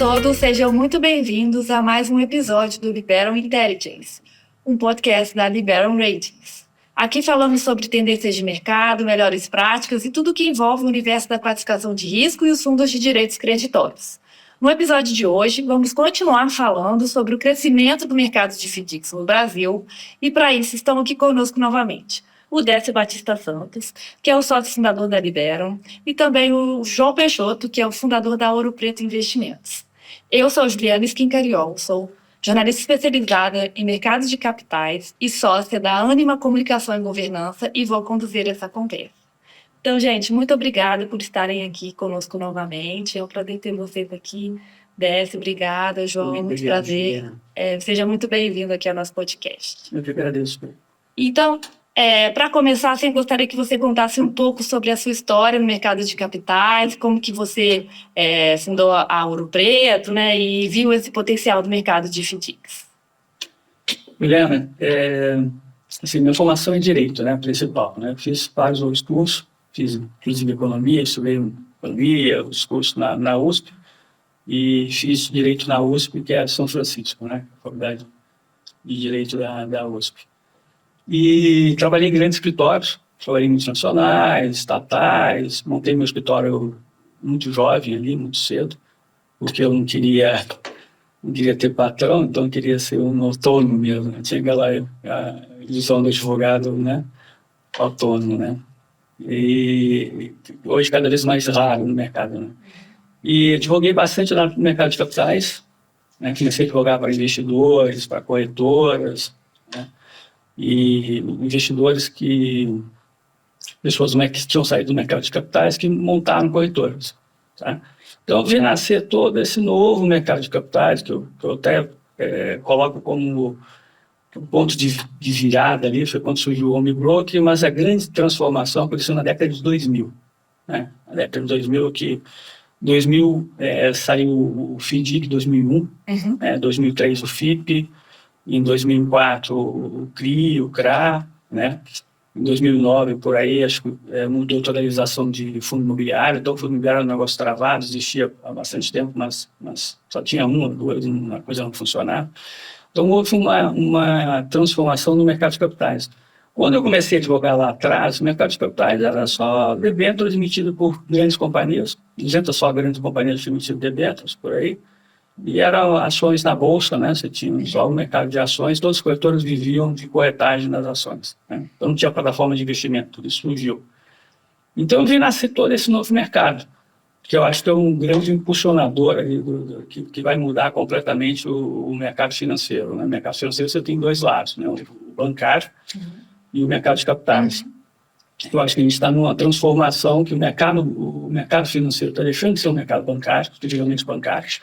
todos, sejam muito bem-vindos a mais um episódio do Liberum Intelligence, um podcast da Liberum Ratings. Aqui falamos sobre tendências de mercado, melhores práticas e tudo que envolve o universo da classificação de risco e os fundos de direitos creditórios. No episódio de hoje, vamos continuar falando sobre o crescimento do mercado de FDICs no Brasil e, para isso, estão aqui conosco novamente o Décio Batista Santos, que é o sócio fundador da Liberum, e também o João Peixoto, que é o fundador da Ouro Preto Investimentos. Eu sou Juliana Skincariol, sou jornalista especializada em mercados de capitais e sócia da Ânima Comunicação e Governança e vou conduzir essa conversa. Então, gente, muito obrigada por estarem aqui conosco novamente. É um prazer ter vocês aqui. Décio, obrigada. João, muito prazer. Seja muito bem-vindo aqui ao nosso podcast. Eu que agradeço. Então, para começar, eu gostaria que você contasse um pouco sobre a sua história no mercado de capitais, como que você fundou a Ouro Preto, né, e viu esse potencial do mercado de FDICs. Juliana, assim, minha formação é em Direito, né, principal. Né, fiz vários outros cursos, fiz inclusive Economia, estudei Economia, os cursos na USP, e fiz Direito na USP, que é São Francisco, né, a Faculdade de Direito da USP. E trabalhei em grandes escritórios, trabalhei em multinacionais, estatais, montei meu escritório muito jovem ali, muito cedo, porque eu não queria ter patrão, então eu queria ser um autônomo mesmo, né? Tinha aquela ilusão do advogado, né? Autônomo, né? E hoje cada vez mais raro no mercado, né? E advoguei bastante no mercado de capitais, né? Comecei a advogar para investidores, para corretoras, né? E investidores pessoas que tinham saído do mercado de capitais que montaram corretoras. Tá? Então, eu vi nascer todo esse novo mercado de capitais, que eu até coloco como ponto de virada ali, foi quando surgiu o home broker, mas a grande transformação aconteceu na década de 2000. Né? Na década de 2000, que 2000 saiu o FDIC, 2001, 2003 o FIP, em 2004, o CRI, o CRA, né? Em 2009, por aí, acho que mudou toda a legislação de fundo imobiliário. Então, o fundo imobiliário era um negócio travado, existia há bastante tempo, mas só tinha uma coisa não funcionava. Então, houve uma transformação no mercado de capitais. Quando eu comecei a advogar lá atrás, o mercado de capitais era só debêntures emitidos por grandes companhias, 200 só grandes companhias emitindo debêntures por aí. E eram ações na bolsa, né? Você tinha só o mercado de ações, todos os corretores viviam de corretagem das ações, né? Então não tinha plataforma de investimento, tudo isso surgiu. Então eu vi nascer todo esse novo mercado, que eu acho que é um grande impulsionador ali que vai mudar completamente o mercado financeiro, né? O mercado financeiro você tem dois lados, né? O bancário e o mercado de capitais. Eu acho que a gente está numa transformação que o mercado financeiro está deixando de ser um mercado bancário, especialmente bancários,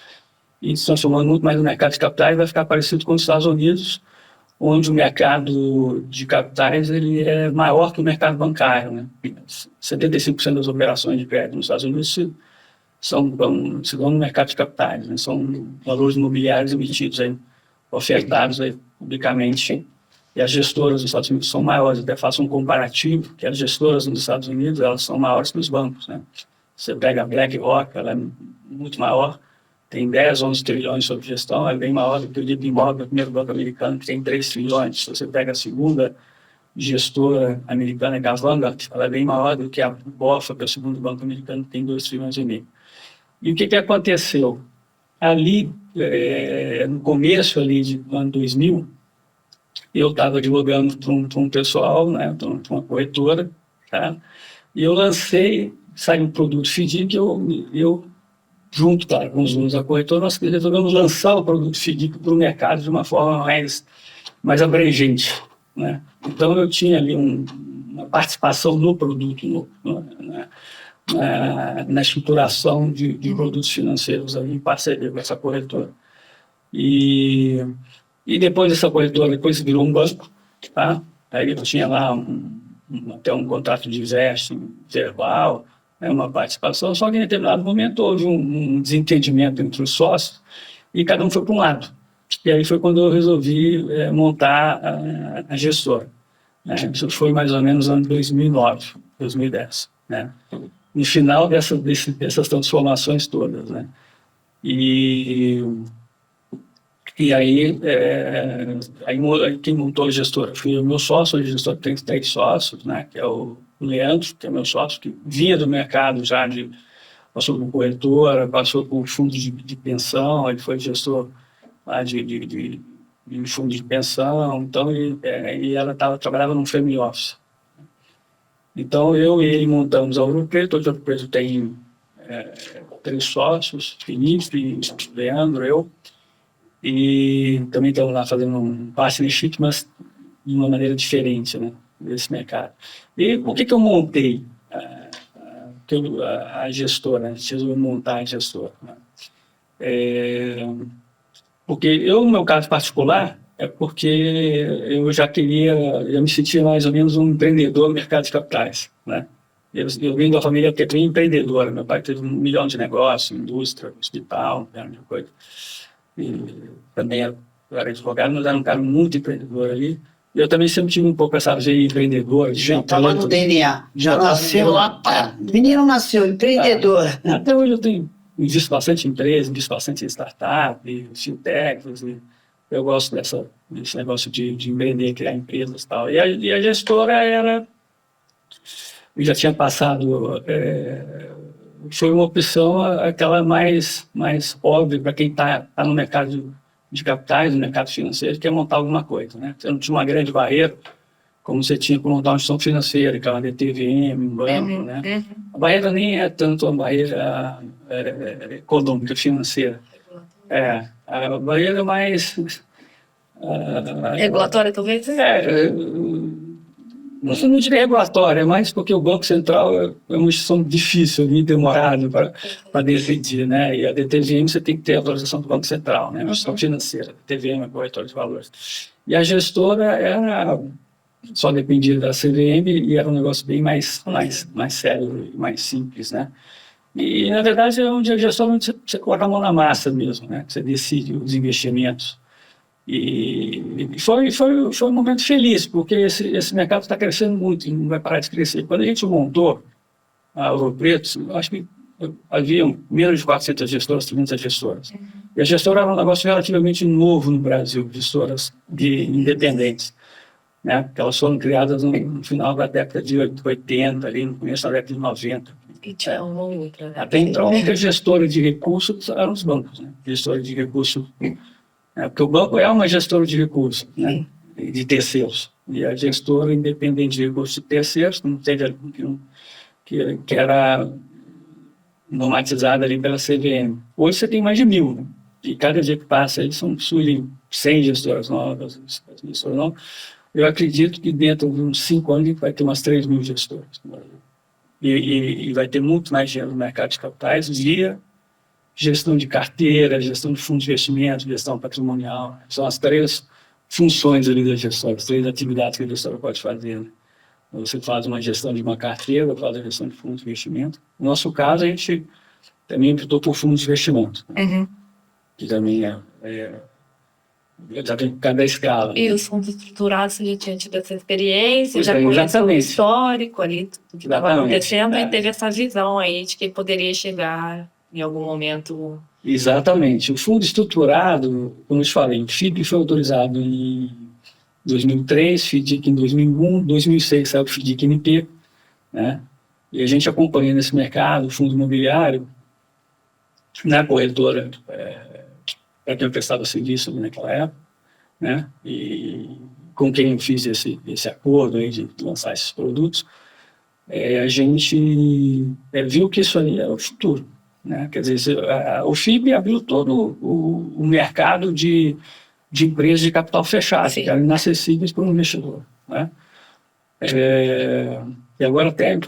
e se transformando muito mais no mercado de capitais, vai ficar parecido com os Estados Unidos, onde o mercado de capitais ele é maior que o mercado bancário. Né? 75% das operações de crédito nos Estados Unidos se dão no mercado de capitais, né? São valores imobiliários emitidos, ofertados publicamente, e as gestoras dos Estados Unidos são maiores. Até faço um comparativo, que as gestoras nos Estados Unidos elas são maiores que os bancos. Né? Você pega a BlackRock, ela é muito maior, tem 10, 11 trilhões sob gestão, é bem maior do que o JP Morgan, o primeiro banco americano, que tem 3 trilhões. Se você pega a segunda gestora americana, que é a Vanguard, ela é bem maior do que a BofA, que é o segundo banco americano, que tem 2 trilhões e meio. E o que aconteceu? Ali, no começo ali do ano 2000, eu estava advogando para um pessoal, né, para uma corretora, tá? E eu saiu um produto FDIC, eu junto com os donos da corretora, nós resolvemos lançar o produto FDIC para o mercado de uma forma mais abrangente. Né? Então, eu tinha ali uma participação no produto, na estruturação de produtos financeiros ali, em parceria com essa corretora. E depois dessa corretora, depois virou um banco, tá? Aí eu tinha lá até um contrato de vesting verbal, uma participação, só que em determinado momento houve um desentendimento entre os sócios e cada um foi para um lado. E aí foi quando eu resolvi montar a gestora. Isso foi mais ou menos no ano 2009, 2010. Né? No final dessas transformações todas. Né? E aí, quem montou a gestora foi o meu sócio, a gestora tem 3 sócios, né, que é o Leandro, que é meu sócio, que vinha do mercado já, passou por corretora, passou por fundo de pensão, ele foi gestor lá de fundo de pensão, então e ela trabalhava num family office. Então eu e ele montamos a Ouro Preto. Hoje a Ouro Preto tem 3 sócios, Felipe, Leandro, eu, e também estamos lá fazendo um partnership, mas de uma maneira diferente, né, desse mercado. E por que eu montei a gestora, a gente resolveu montar a gestora, né? Porque eu, no meu caso particular, é porque eu me sentia mais ou menos um empreendedor no mercado de capitais, né? Eu vim de uma família que é bem empreendedora. Meu pai teve 1 milhão de negócios, indústria, hospital, coisa. E também eu era advogado, mas era um cara muito empreendedor ali. Eu também sempre tive um pouco essa veia empreendedora. Já estava no DNA, já nasceu lá. O menino nasceu empreendedor. Até hoje eu invisto bastante em empresas, invisto bastante em startup, fintechs. Eu gosto desse negócio de empreender, criar empresas e tal. E a gestora era... Eu já tinha passado... foi uma opção aquela mais óbvia para quem está no mercado de capitais, no mercado financeiro, que é montar alguma coisa, né? Você não tinha uma grande barreira, como você tinha para montar uma instituição financeira, que é uma DTVM, um banco, né? A barreira nem é tanto uma barreira econômica, financeira. A barreira mais... regulatória, talvez? Não diria regulatória, é mais porque o Banco Central é uma instituição difícil e demorada para decidir, né? E a DTVM você tem que ter a autorização do Banco Central, né? Uma instituição financeira, a DTVM é a corretora de valores. E a gestora só dependia da CVM e era um negócio bem mais sério e mais simples, né? E, na verdade, é onde a gestora você coloca a mão na massa mesmo, né? Você decide os investimentos. E foi um momento feliz, porque esse mercado está crescendo muito e não vai parar de crescer. Quando a gente montou a Ouro Preto, eu acho que havia menos de 400 gestoras, 300 gestoras. E a gestora era um negócio relativamente novo no Brasil, gestoras independentes, né? Porque elas foram criadas no final da década de 80, ali, no começo da década de 90. E tinha uma outra. Até então, a única gestora de recursos eram os bancos, né? Gestora de recursos... porque o banco é uma gestora de recursos, né, de terceiros. E a gestora independente de recursos de terceiros, que era normatizada ali pela CVM. Hoje você tem mais de 1.000, né? E cada dia que passa, eles surgem 100 gestoras novas. Eu acredito que dentro de uns 5 anos a gente vai ter umas 3.000 gestoras. E vai ter muito mais dinheiro no mercado de capitais via gestão de carteira, gestão de fundos de investimento, gestão patrimonial. São as 3 funções ali da gestora, as 3 atividades que a gestora pode fazer, né? Você faz uma gestão de uma carteira, faz a gestão de fundos de investimento. No nosso caso, a gente também optou por fundos de investimento, né? Que também já tem cada escala. E os fundos estruturados, você já tinha tido essa experiência, já conheceu o histórico ali, tudo que estava acontecendo, e teve essa visão aí de que poderia chegar em algum momento. Exatamente. O fundo estruturado, como eu te falei, o FIDC foi autorizado em 2003, FDIC em 2001, 2006 saiu o FDIC NP, né? E a gente acompanha nesse mercado, o fundo imobiliário, na corretora, para quem eu prestava serviço naquela época, né? E com quem eu fiz esse acordo aí de lançar esses produtos, a gente viu que isso aí é o futuro, né? Quer dizer, o FIB abriu todo o mercado de empresas de capital fechado, que eram inacessíveis para o investidor, né? E agora até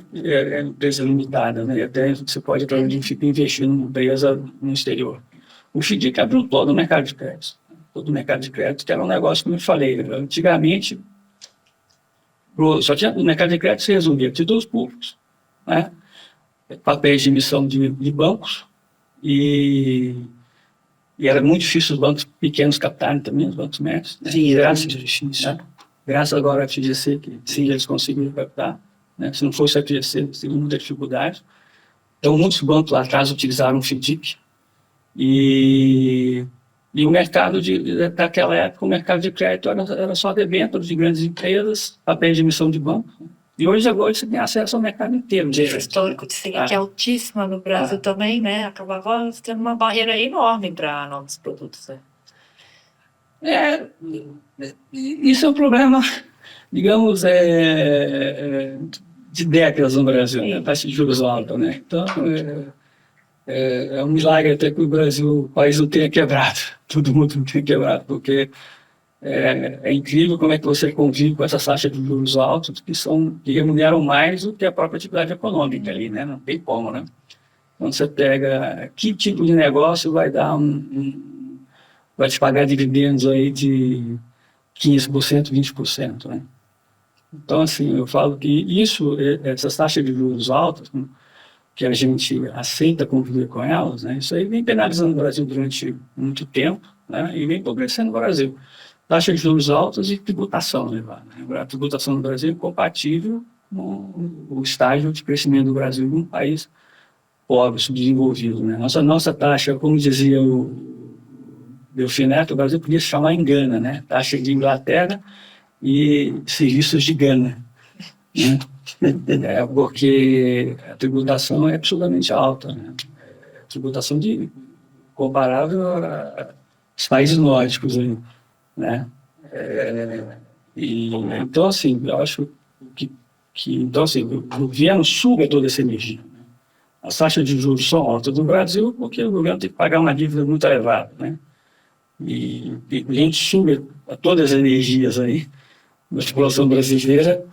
empresa limitada, né? Até você pode investir numa empresa no exterior. O FDIC abriu todo o mercado de crédito. Todo o mercado de crédito, que era um negócio, como eu falei, antigamente, só tinha o mercado de crédito se resumia a títulos públicos, né? Papéis de emissão de bancos, e era muito difícil os bancos pequenos captarem também, os bancos médios, né? Sim, era muito difícil. Né? Graças agora ao FGC, que sim, eles conseguiram captar, né? Se não fosse o FGC, eles teriam muita dificuldade. Então, muitos bancos lá atrás utilizaram o FDIC, E o mercado daquela época, o mercado de crédito era só debêntures de grandes empresas, papéis de emissão de banco. E hoje você tem acesso ao mercado inteiro. O histórico de Selic que é altíssima no Brasil também, né? Acabava tendo uma barreira enorme para novos produtos. Né? Isso é um problema, digamos, de décadas no Brasil, né? Taxa de juros alta, né? Então, é um milagre até que o país não tenha quebrado, todo mundo não tenha quebrado, porque é incrível como é que você convive com essas taxas de juros altos que remuneram mais do que a própria atividade econômica ali, né? Não tem como, né? Quando você pega que tipo de negócio vai dar vai te pagar dividendos aí de 15%, 20%, né? Então, assim, eu falo que essas taxas de juros altas, né, que a gente aceita conviver com elas, né? Isso aí vem penalizando o Brasil durante muito tempo, né? E vem empobrecendo o Brasil. Taxa de juros altas e tributação elevada. A tributação no Brasil é incompatível com o estágio de crescimento do Brasil em um país pobre, subdesenvolvido, né? Nossa taxa, como dizia o Delfim Neto, o Brasil podia se chamar em Gana, né? Taxa de Inglaterra e serviços de Gana, né? Porque a tributação é absolutamente alta, né? Tributação comparável aos países nórdicos, né? Então, assim, eu acho que então, assim, o governo suga toda essa energia, né? As taxas de juros são altas no Brasil porque o governo tem que pagar uma dívida muito elevada, né? E a gente suga todas as energias aí da população brasileira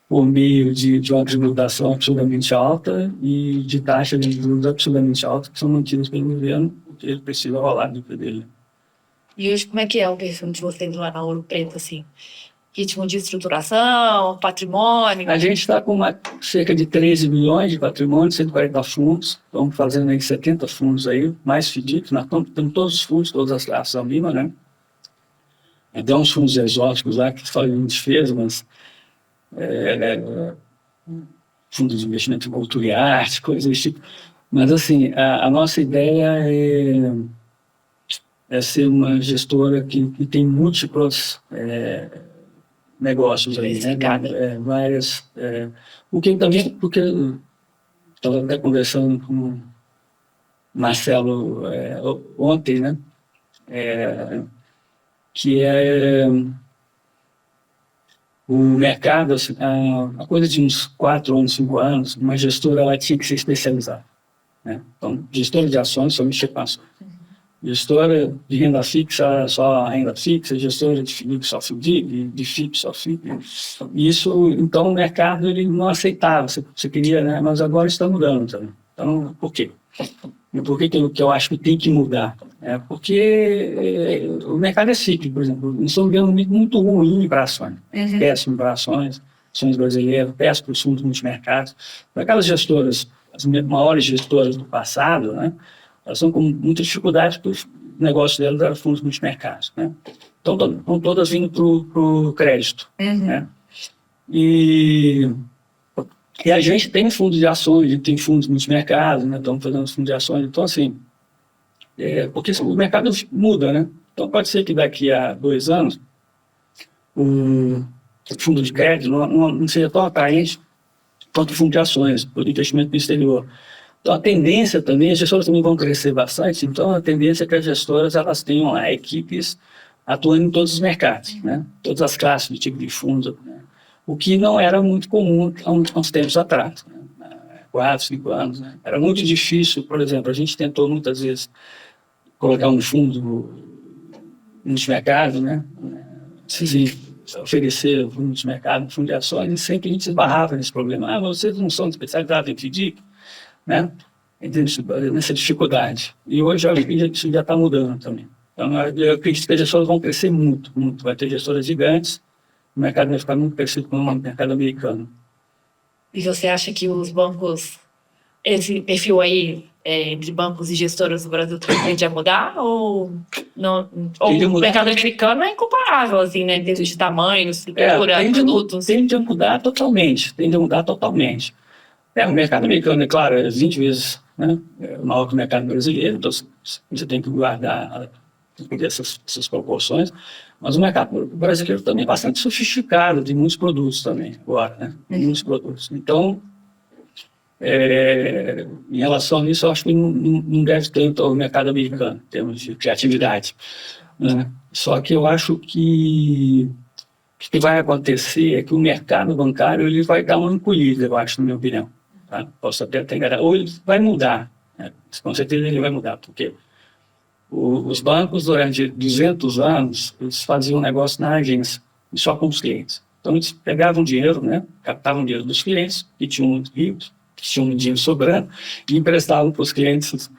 por meio de uma tributação absolutamente alta e de taxas de juros absolutamente altas que são mantidas pelo governo, porque ele precisa rolar do dele. E hoje, como é que é o ritmo de vocês lá na Ouro Preto, assim? Ritmo de estruturação, patrimônio? A gente está com cerca de 13 milhões de patrimônio, 140 fundos. Estamos fazendo aí 70 fundos aí, mais FDIC. Nós estamos tendo todos os fundos, todas as classes Ambima, né? Até uns fundos exóticos lá que fazem defesa, mas fundos de investimento em cultura e arte, coisas desse tipo. Mas, assim, a nossa ideia é ser uma gestora que tem múltiplos negócios aí, né? Várias. Porque estava até conversando com o Marcelo ontem, né? Que o mercado, assim, a coisa de uns 4 anos, 5 anos, uma gestora ela tinha que se especializar, né? Então, gestora de ações só mexer com ações. Gestora de renda fixa, só renda fixa, gestora de FDIC, só FDIC, de FIP, só FIP. Isso, então, o mercado ele não aceitava, você queria, né? Mas agora está mudando também. Então, por quê? E por que eu acho que tem que mudar? Porque o mercado é cíclico, por exemplo. Nós estamos vendo muito ruim para ações, péssimo para ações brasileiras, péssimo para os fundos multimercados. Para aquelas gestoras, as maiores gestoras do passado, né? Elas são com muita dificuldade porque os negócios delas eram fundos multimercados, né? Então, estão todas vindo para o crédito, né? E a gente tem fundos de ações, a gente tem fundos multimercados, né? Estamos fazendo fundos de ações. Então, assim, porque o mercado muda, né? Então, pode ser que daqui a 2 anos o fundo de crédito não seja tão atraente quanto o fundo de ações, por investimento no exterior. Então, a tendência também, as gestoras também vão crescer bastante, então a tendência é que as gestoras elas tenham lá equipes atuando em todos os mercados, né? Todas as classes de tipo de fundo, né? O que não era muito comum há uns tempos atrás, né? 4, 5 anos, né? Era muito difícil, por exemplo, a gente tentou muitas vezes colocar um fundo multimercado, né? Oferecer fundo multimercado, fundo de ações, e sempre a gente esbarrava nesse problema. Vocês não são especializados em FDIC, né? Nessa dificuldade. E hoje isso já está mudando também. Então, eu acredito que as gestoras vão crescer muito, muito. Vai ter gestoras gigantes, o mercado vai ficar muito parecido com o mercado americano. E você acha que os bancos, esse perfil aí de bancos e gestoras do Brasil tende a mudar? Ou não? Ou o mercado americano é incomparável, assim, né? Em termos de tamanho, estrutura, produtos? Tende a mudar totalmente. O mercado americano, é claro, é 20 vezes né? É maior que o mercado brasileiro, então você tem que guardar essas proporções, mas o mercado brasileiro também é bastante sofisticado, tem muitos produtos também agora, né? Muitos produtos. Então, em relação a isso, eu acho que não deve ter o mercado americano, em termos de criatividade, né? Só que eu acho que o que vai acontecer é que o mercado bancário ele vai dar uma encolhida, eu acho, na minha opinião. Tá? Posso até ter enganado. Ou ele vai mudar, né? Com certeza ele vai mudar, porque os bancos, durante 200 anos, eles faziam negócio na agência, e só com os clientes. Então, eles pegavam dinheiro, né? Captavam dinheiro dos clientes, que tinham muito ricos, que tinham dinheiro sobrando, e emprestavam para os clientes,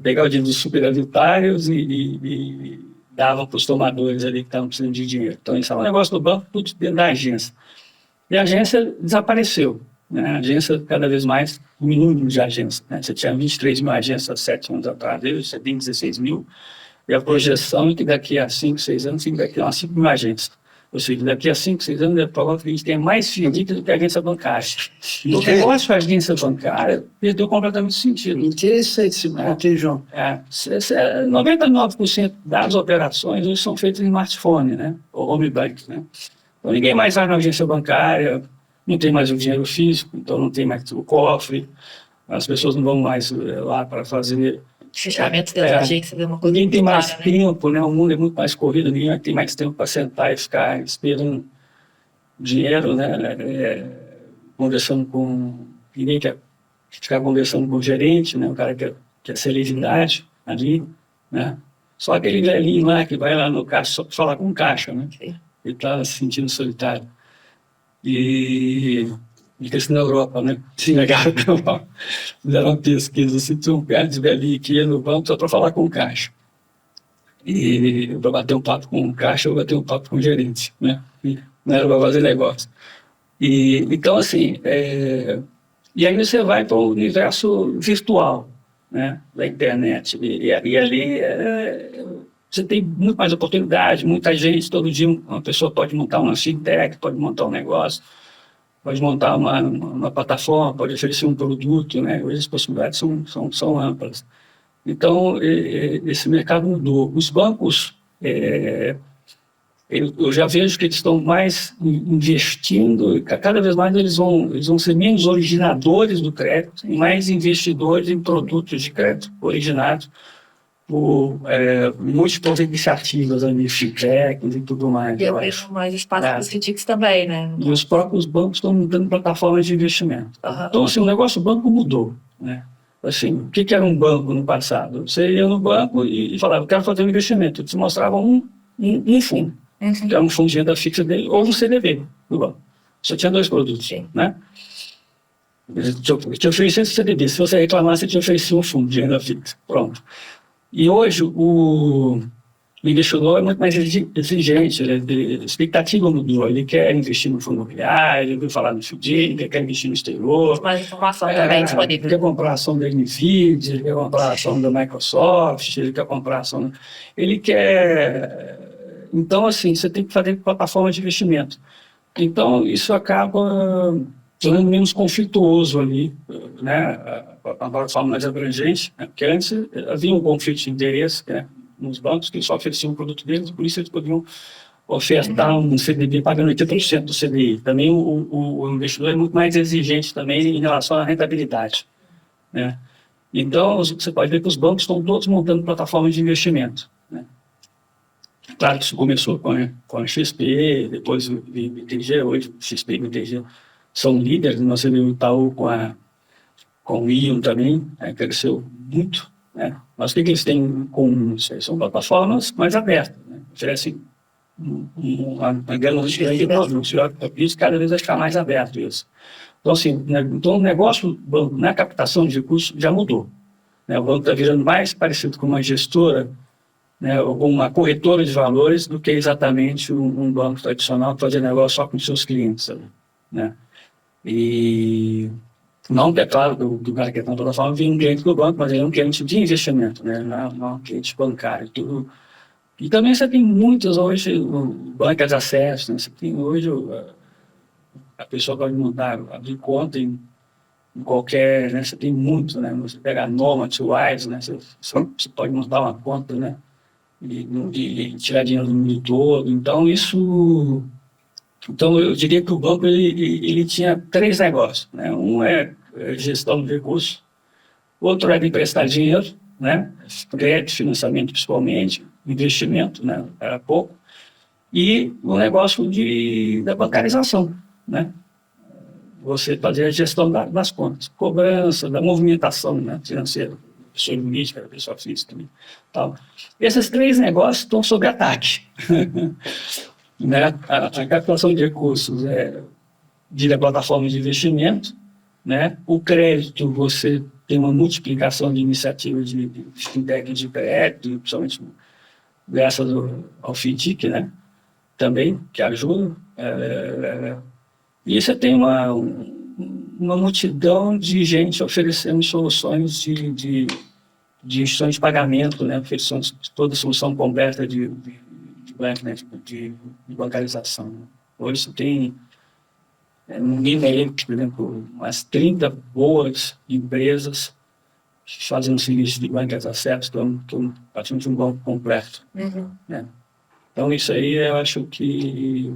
pegavam o dinheiro dos superavitários e davam para os tomadores ali que estavam precisando de dinheiro. Então, isso é um negócio do banco, tudo dentro da agência. E a agência desapareceu, né? A agência, cada vez mais, diminui o número de agências, né? Você tinha 23 mil agências há 7 anos atrás, hoje você tem 16 mil, e a projeção é que daqui a 5, 6 anos, daqui a 5 mil agências. Ou seja, daqui a 5, 6 anos, é provável que a gente tenha mais FIDIC do que a agência bancária. O negócio da agência bancária perdeu completamente sentido. Interessante esse ponto, João. 99% das operações hoje são feitas em smartphone, né? Ou home bank, né? Então, ninguém mais vai na agência bancária, não tem mais o dinheiro físico, então não tem mais o cofre, as pessoas não vão mais lá para fazer... Fechamento das agências é uma coisa ninguém tem mais clara, tempo, né? O mundo é muito mais corrido, ninguém tem mais tempo para sentar e ficar esperando dinheiro, né? Conversando com... Ninguém quer ficar conversando com o gerente, né? O cara quer celeridade ali, né? Só aquele velhinho lá que vai lá no caixa só para falar com o caixa, né? Sim. Ele está se sentindo solitário. E isso na Europa, né? Sim. Fizeram uma pesquisa, assim, tinha um cara de velhinho que ia no banco só para falar com o caixa. E para bater um papo com o caixa, eu bater um papo com o gerente, né? E não era para fazer negócio. Então, assim, e aí você vai para o universo virtual, né? Da internet. E ali você tem muito mais oportunidade, muita gente, todo dia uma pessoa pode montar uma fintech, pode montar um negócio, pode montar uma plataforma, pode oferecer um produto, né? Hoje as possibilidades são amplas. Então, esse mercado mudou. Os bancos, eu já vejo que eles estão mais investindo, cada vez mais eles vão ser menos originadores do crédito e mais investidores em produtos de crédito originados por múltiplas iniciativas, fintechs e tudo mais. E eu vejo mais espaço para os FDICs também, né? E os próprios bancos estão dando plataformas de investimento. Uhum. Então, assim, o negócio do banco mudou, né? Assim, o que era um banco no passado? Você ia no banco e falava, eu quero fazer um investimento. Eles mostravam um fundo, que era um fundo de renda fixa dele, ou um CDB no banco. Só tinha 2 produtos, Sim. né? Te oferecia esse CDB. Se você reclamasse, te oferecia um fundo de renda fixa. Pronto. E hoje o investidor é muito mais exigente, a expectativa mudou. Ele quer investir no fundo imobiliário, ele quer falar no FDIC, ele quer investir no exterior. Mais informação também disponível. Ele quer comprar a ação da Nvidia, ele quer comprar a ação da Microsoft, ele quer comprar a ação... Ele quer... Então, assim, você tem que fazer plataforma de investimento. Então, isso acaba tornando menos conflituoso ali, né? A plataforma mais abrangente, né? Porque antes havia um conflito de interesse, né? Nos bancos que só ofereciam o produto deles, por isso eles podiam ofertar um CDB pagando 80% do CDI. Também o investidor é muito mais exigente também em relação à rentabilidade, né? Então, você pode ver que os bancos estão todos montando plataformas de investimento, né? Claro que isso começou com a XP, depois o BTG, hoje XP e BTG são líderes, nós temos o Itaú com o Ion também, cresceu muito, né? Mas o que eles têm em comum? São plataformas mais abertas, né? Oferecem uma gama de produtos, isso cada vez vai ficar mais aberto isso. Então, assim, o negócio na captação de recursos já mudou, né? O banco está virando mais parecido com uma gestora, né, ou uma corretora de valores do que exatamente um banco tradicional que fazia negócio só com os seus clientes, né? E não, é claro, do cara que é na plataforma vem um cliente do banco, mas ele é um cliente de investimento, né? Não é um cliente bancário. Tudo. E também você tem muitas hoje bancas de acesso, né? Você tem hoje a pessoa pode abrir conta em qualquer, né? Você tem muito, né? Você pega Nomad, Wise, né? Você pode montar uma conta, né? E tirar dinheiro do mundo todo. Então, então eu diria que o banco ele tinha 3 negócios, né? Um é gestão de recursos, outro era emprestar dinheiro, né? Crédito, financiamento principalmente, investimento, né? Era pouco, e o negócio da bancarização, né? Você fazer a gestão das contas, cobrança, da movimentação, né? Financeira, pessoa jurídica, pessoa física, né? Tal. Esses 3 negócios estão sob ataque. Né? A captação de recursos via plataforma de investimento, né? O crédito, você tem uma multiplicação de iniciativas de fintech de crédito, principalmente graças ao FinTech, né? Também, que ajuda. E você tem uma multidão de gente oferecendo soluções de instituições de pagamento, né? Oferecendo toda a solução completa de bancarização. Hoje você tem no nível, por exemplo, umas 30 boas empresas fazendo serviço de bancarização, estão praticamente um banco completo. Uhum. Né? Então, isso aí eu acho que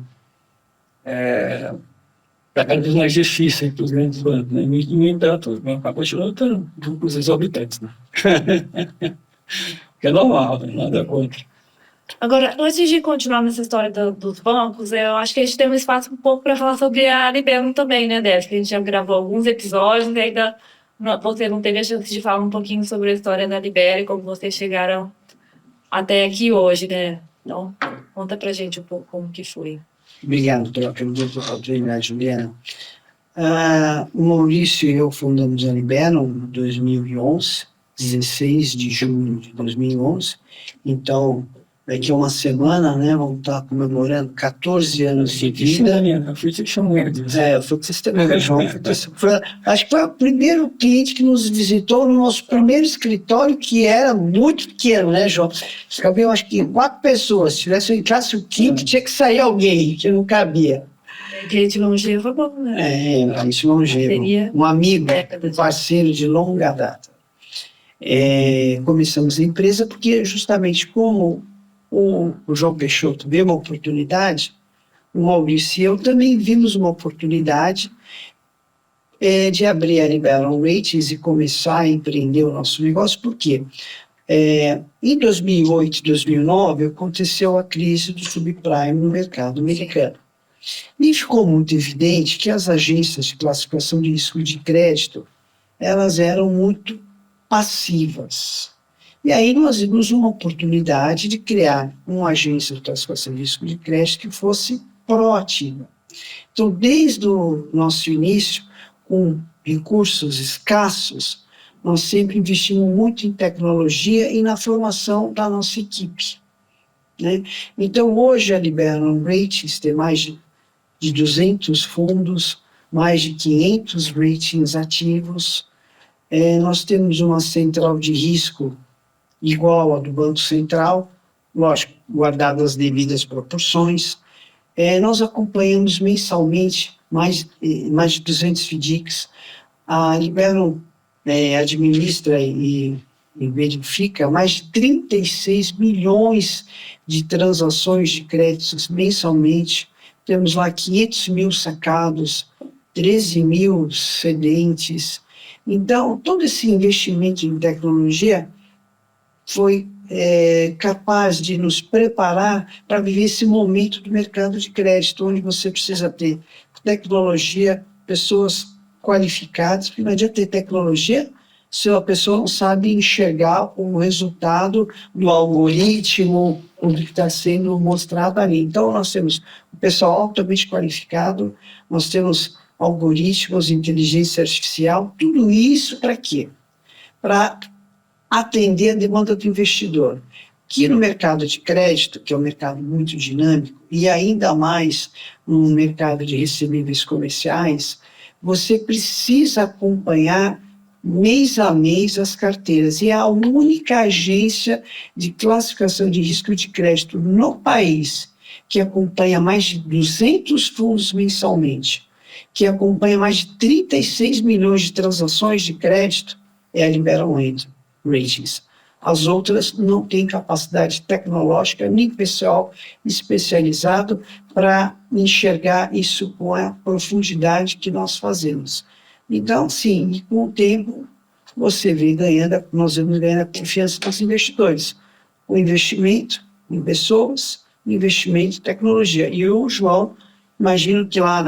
está cada vez mais difícil para os grandes bancos. Né? No entanto, o banco continua tendo lucros exorbitantes. Né? Que é normal, né? Nada contra. Agora, antes de continuar nessa história dos bancos, eu acho que a gente tem um espaço um pouco para falar sobre a Liberum também, né, Décio? Que a gente já gravou alguns episódios e ainda você não teve a chance de falar um pouquinho sobre a história da Liberum e como vocês chegaram até aqui hoje, né? Então, conta pra gente um pouco como que foi. Obrigado pela pergunta, oportunidade, Juliana. O Maurício e eu fundamos a Liberum em 2011, 16 de junho de 2011. Então, daqui a uma semana, né, vamos estar comemorando 14 anos de vida. Eu fui te chamando. Eu fui testemunha, João. Acho que foi o primeiro cliente que nos visitou no nosso primeiro escritório, que era muito pequeno, né, João? Cabiam, acho que 4 pessoas. Se tivesse entrasse o quinto, tinha que sair alguém, que não cabia. Cliente longevo é bom, né? Isso longevo. Um amigo, parceiro de longa data. Começamos a empresa porque, justamente como o João Peixoto viu uma oportunidade, o Maurício e eu também vimos uma oportunidade de abrir a Liberum Ratings e começar a empreender o nosso negócio. Por quê? Em 2008 e 2009 aconteceu a crise do subprime no mercado americano. E ficou muito evidente que as agências de classificação de risco de crédito elas eram muito passivas. E aí nós vimos uma oportunidade de criar uma agência de classificação de risco de crédito que fosse proativa. Então, desde o nosso início, com recursos escassos, nós sempre investimos muito em tecnologia e na formação da nossa equipe. Né? Então, hoje a Liberum Ratings tem mais de 200 fundos, mais de 500 ratings ativos. Nós temos uma central de risco igual à do Banco Central, lógico, guardadas as devidas proporções. Nós acompanhamos mensalmente mais de 200 FDICs. A Liberum administra e verifica mais de 36 milhões de transações de créditos mensalmente. Temos lá 500 mil sacados, 13 mil cedentes. Então, todo esse investimento em tecnologia foi capaz de nos preparar para viver esse momento do mercado de crédito, onde você precisa ter tecnologia, pessoas qualificadas, porque não adianta ter tecnologia se a pessoa não sabe enxergar o resultado do algoritmo, o que está sendo mostrado ali. Então, nós temos o pessoal altamente qualificado, nós temos algoritmos, inteligência artificial, tudo isso para quê? Para atender a demanda do investidor, que no mercado de crédito, que é um mercado muito dinâmico, e ainda mais no mercado de recebíveis comerciais, você precisa acompanhar mês a mês as carteiras. E é a única agência de classificação de risco de crédito no país que acompanha mais de 200 fundos mensalmente, que acompanha mais de 36 milhões de transações de crédito é a Liberal Ratings. As outras não têm capacidade tecnológica nem pessoal especializado para enxergar isso com a profundidade que nós fazemos. Então, sim, com o tempo, você vem ganhando, nós vamos ganhando a confiança dos investidores. O investimento em pessoas, o investimento em tecnologia. E o João, imagino que lá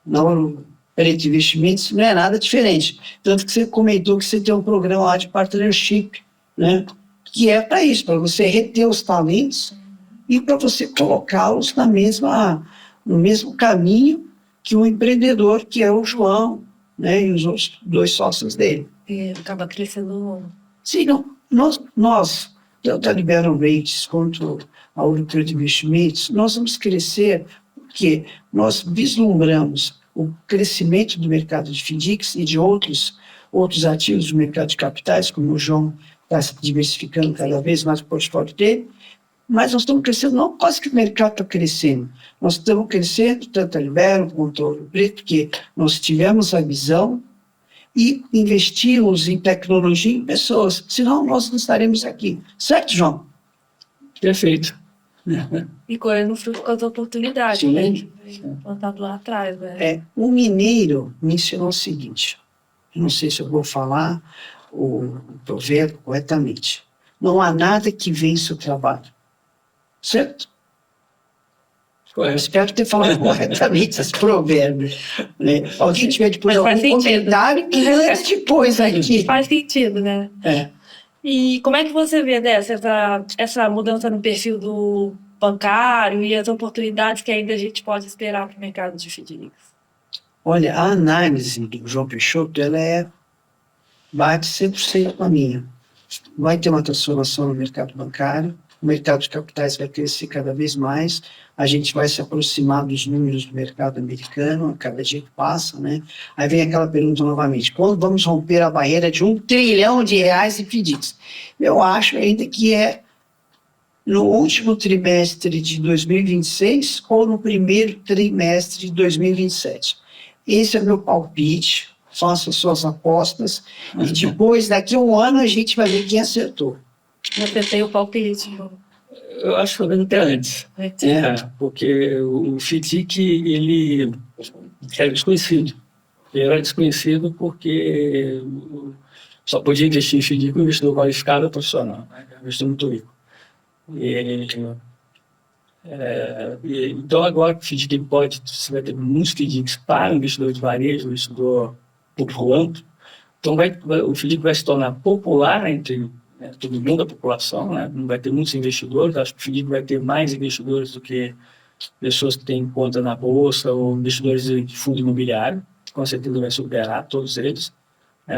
na Ouro Preto Investimentos não é nada diferente. Tanto que você comentou que você tem um programa lá de partnership, né? Que é para isso, para você reter os talentos e para você colocá-los no mesmo caminho que o empreendedor, que é o João, né? E os outros 2 sócios dele. E acaba crescendo. Sim, nós tanto a Liberal Rates quanto a Ouro Preto Investimentos, nós vamos crescer porque nós vislumbramos o crescimento do mercado de FDICs e de outros ativos do mercado de capitais, como o João está se diversificando cada vez mais o portfólio dele, mas nós estamos crescendo não por causa que o mercado está crescendo, nós estamos crescendo tanto a Liberal quanto a Ouro Preto, porque nós tivemos a visão e investimos em tecnologia e em pessoas, senão nós não estaremos aqui. Certo, João? Perfeito. E colhendo fruto com as oportunidades, Sim. né? Plantado lá atrás, né? O mineiro me ensinou o seguinte, eu não sei se eu vou falar o provérbio corretamente. Não há nada que vença o trabalho. Certo? Eu espero ter falado corretamente esse provérbio. Né? Alguém tiver depois Mas faz algum sentido. comentário que lance depois aqui. Faz sentido, né? É. E como é que você vê essa mudança no perfil do bancário e as oportunidades que ainda a gente pode esperar para o mercado de FDICs? Olha, a análise do João Peixoto, bate 100% com a minha. Vai ter uma transformação no mercado bancário, o mercado de capitais vai crescer cada vez mais, a gente vai se aproximar dos números do mercado americano a cada dia que passa, né? Aí vem aquela pergunta novamente, quando vamos romper a barreira de R$1 trilhão em FDICs? Eu acho ainda que é no último trimestre de 2026 ou no primeiro trimestre de 2027. Esse é meu palpite, faça suas apostas, e depois, daqui a um ano, a gente vai ver quem acertou. Você tem o palpite, João? Eu acho que foi até antes. Porque o FDIC, ele era desconhecido. Ele era desconhecido porque só podia investir em FDIC com investidor qualificado e profissional, né? Investidor muito rico. Então, agora o FDIC você vai ter muitos FDICs para o investidor de varejo, o investidor público amplo. Então, o FDIC vai se tornar popular entre todo mundo, a população, né? Não vai ter muitos investidores, acho que o FDIC vai ter mais investidores do que pessoas que têm conta na bolsa ou investidores de fundo imobiliário, com certeza vai superar todos eles.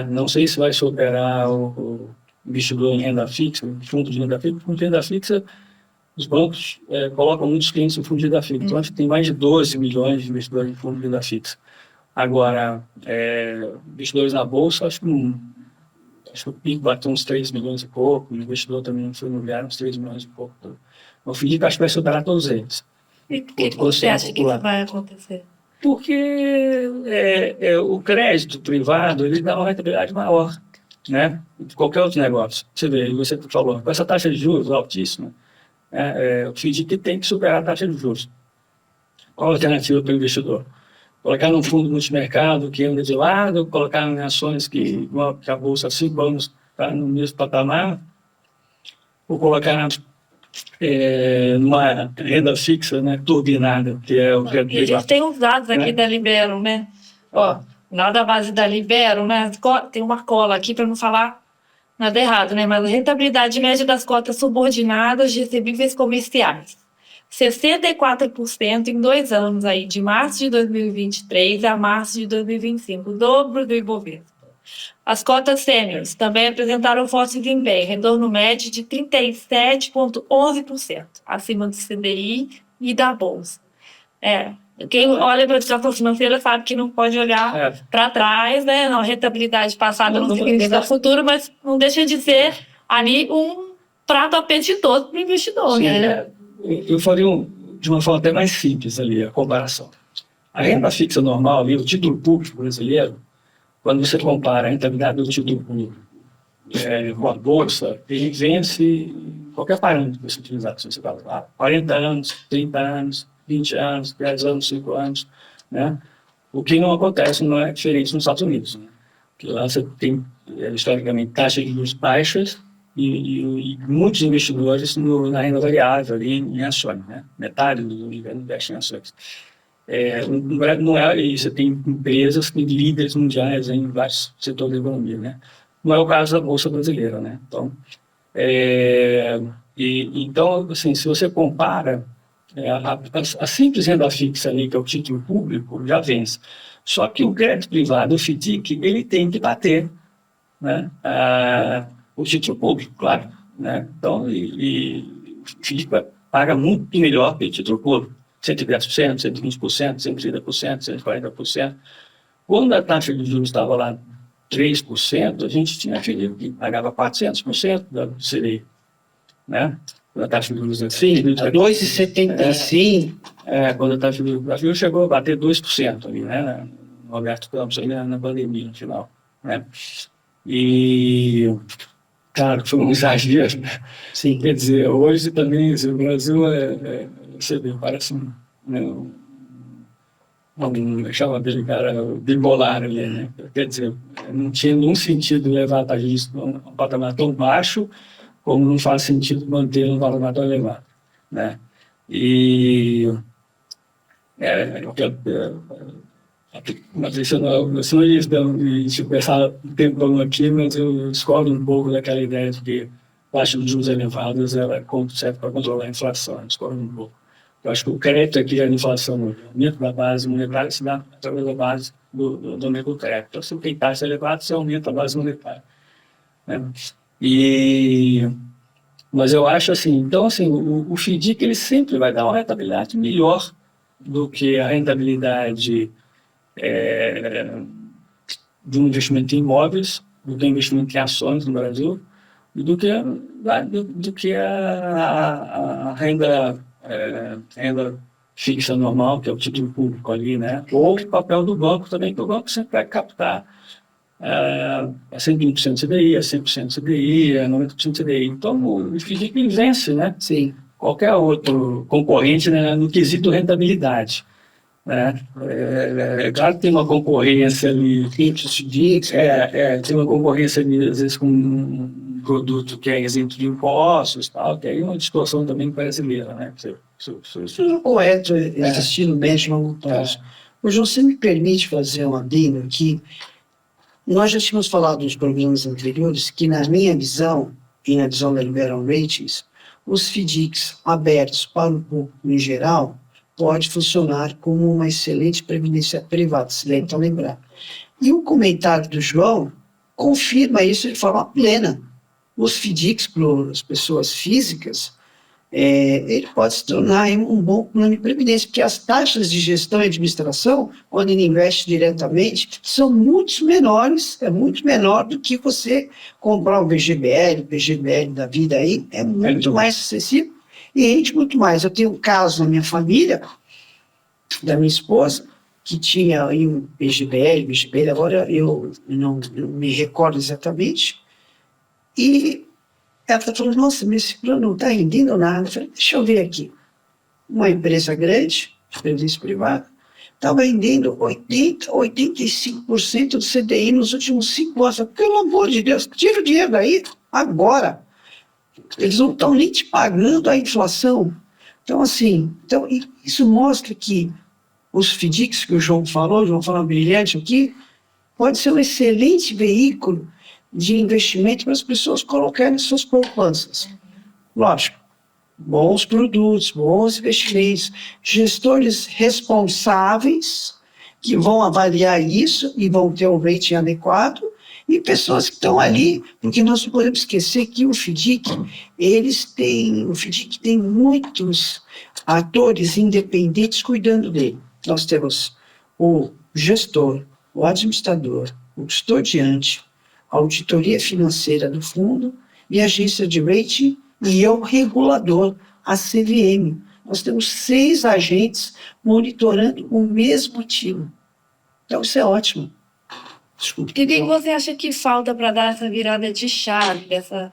Não sei se vai superar o investidor em renda fixa, fundo de renda fixa, fundo de renda fixa, os bancos colocam muitos clientes no fundo de renda fixa, então acho que tem mais de 12 milhões de investidores em fundo de renda fixa. Agora, investidores na bolsa, acho que o PIB bateu uns 3 milhões e pouco, o investidor também no fundo imobiliário uns 3 milhões e pouco. O FDIC acho que vai superar todos eles. E por que você acha que isso vai acontecer? Porque o crédito privado ele dá uma rentabilidade maior, né? De qualquer outro negócio. Você falou, com essa taxa de juros altíssima, o FDIC tem que superar a taxa de juros. Qual a alternativa para o investidor? Colocar num fundo multimercado que anda de lado, colocar em ações que a bolsa há 5 anos está no mesmo patamar, ou colocar numa renda fixa, né, turbinada, que é o que a gente tem os dados aqui da Libero, né? Lá da base da Libero, né? Tem uma cola aqui para não falar nada errado, né? Mas a rentabilidade média das cotas subordinadas de recebíveis comerciais. 64% em 2 anos aí, de março de 2023 a março de 2025, o dobro do Ibovespa. As cotas sêniores também apresentaram forte desempenho, retorno médio de 37,11%, acima do CDI e da Bolsa. Quem olha para a educação financeira sabe que não pode olhar para trás, né? A rentabilidade passada não significa futuro, mas não deixa de ser ali um prato apetitoso para o investidor. Sim, né? Eu faria de uma forma até mais simples ali a comparação. A renda fixa normal, ali, o título público brasileiro, quando você compara a rentabilidade do título público com a Bolsa, ele vence em qualquer parâmetro que você utilizar. Se você fala 40 anos, 30 anos, 20 anos, 10 anos, 5 anos, né? O que não acontece, não é diferente nos Estados Unidos, né? Porque lá você tem, historicamente, taxas de juros baixas e muitos investidores na renda variável, ali em ações, né? Metade do governo investe em ações. Não é, e você tem empresas que líderes mundiais em vários setores da economia, né? Não é o caso da Bolsa Brasileira, né? Então, então assim, se você compara, a simples renda fixa ali, que é o título público, já vence. Só que o crédito privado, o FDIC, ele tem que bater, né, o título público, claro, né? Então, o FDIC paga muito melhor que o título público, 110%, 120%, 130%, 140%. Quando a taxa de juros estava lá 3%, a gente tinha FDIC que pagava 400% da CDI, né? Quando a taxa de juros Sim, 2,75. Quando a taxa de juros do Brasil chegou a bater 2% ali, né? No Roberto Campos, ali na pandemia, no final, né? E, claro, foi um exagero, né? Sim. Quer dizer, hoje também, o Brasil você vê, parece chama aquele cara bipolar ali, né? Quer dizer, não tinha nenhum sentido levar a taxa de juros a um patamar tão baixo, como não faz sentido manter um patamar tão elevado, né? E mas isso não é isso, de pensar o tempo aqui, mas eu discordo um pouco daquela ideia de que a taxa de juros elevados ela serve para controlar a inflação. Eu discordo um pouco. Eu acho que o crédito aqui é a inflação, o aumento da base monetária se dá através da base do aumento do crédito. Então, se tem taxa elevada, você aumenta a base monetária, né? Mas eu acho assim, então assim, o FDIC ele sempre vai dar uma rentabilidade melhor do que a rentabilidade de um investimento em imóveis, do que investimento em ações no Brasil, e do que a renda fixa normal, que é o título público ali, né? Ou o papel do banco também, que o banco sempre vai captar a 120% CDI, a 100% CDI, a 90% CDI. Então, o FDIC vence, né? Sim. Qualquer outro concorrente, né, no quesito rentabilidade, né? Claro que tem uma concorrência ali, tem uma concorrência ali, às vezes com um produto que é isento de impostos, tal, que aí é uma distorção também brasileira, né? Isso não é correto, existir no médio e longo prazo. Hoje, você me permite fazer uma adendo aqui. Nós já tínhamos falado nos programas anteriores que, na minha visão, e na visão da Liberal Ratings, os FDICs abertos para o público em geral pode funcionar como uma excelente previdência privada, se deve então lembrar. E o comentário do João confirma isso de forma plena. Os FDICs para as pessoas físicas, ele pode se tornar um bom plano de previdência, porque as taxas de gestão e administração, quando ele investe diretamente, são muito menores, muito menor do que você comprar um VGBL da vida aí, é muito mais acessível e rende muito mais. Eu tenho um caso na minha família, da minha esposa, que tinha aí um VGBL, agora eu não me recordo exatamente, e ela falou, nossa, mas esse plano não está rendendo nada. Eu falei, deixa eu ver aqui. Uma empresa grande, de previdência privada, estava rendendo 85% do CDI nos últimos 5 anos. Pelo amor de Deus, tira o dinheiro daí, agora. Eles não estão nem te pagando a inflação. Então, assim, isso mostra que os FDICs que o João falou brilhante aqui, pode ser um excelente veículo de investimento para as pessoas colocarem suas poupanças. Lógico, bons produtos, bons investimentos, gestores responsáveis que vão avaliar isso e vão ter um rating adequado, e pessoas que estão ali, porque nós não podemos esquecer que o FDIC tem muitos atores independentes cuidando dele. Nós temos o gestor, o administrador, o custodiante, a auditoria financeira do fundo e a agência de rating e o regulador, a CVM. nós temos 6 agentes monitorando o mesmo ativo. Então, isso é ótimo. Desculpe. E o que você acha que falta para dar essa virada de chave, dessa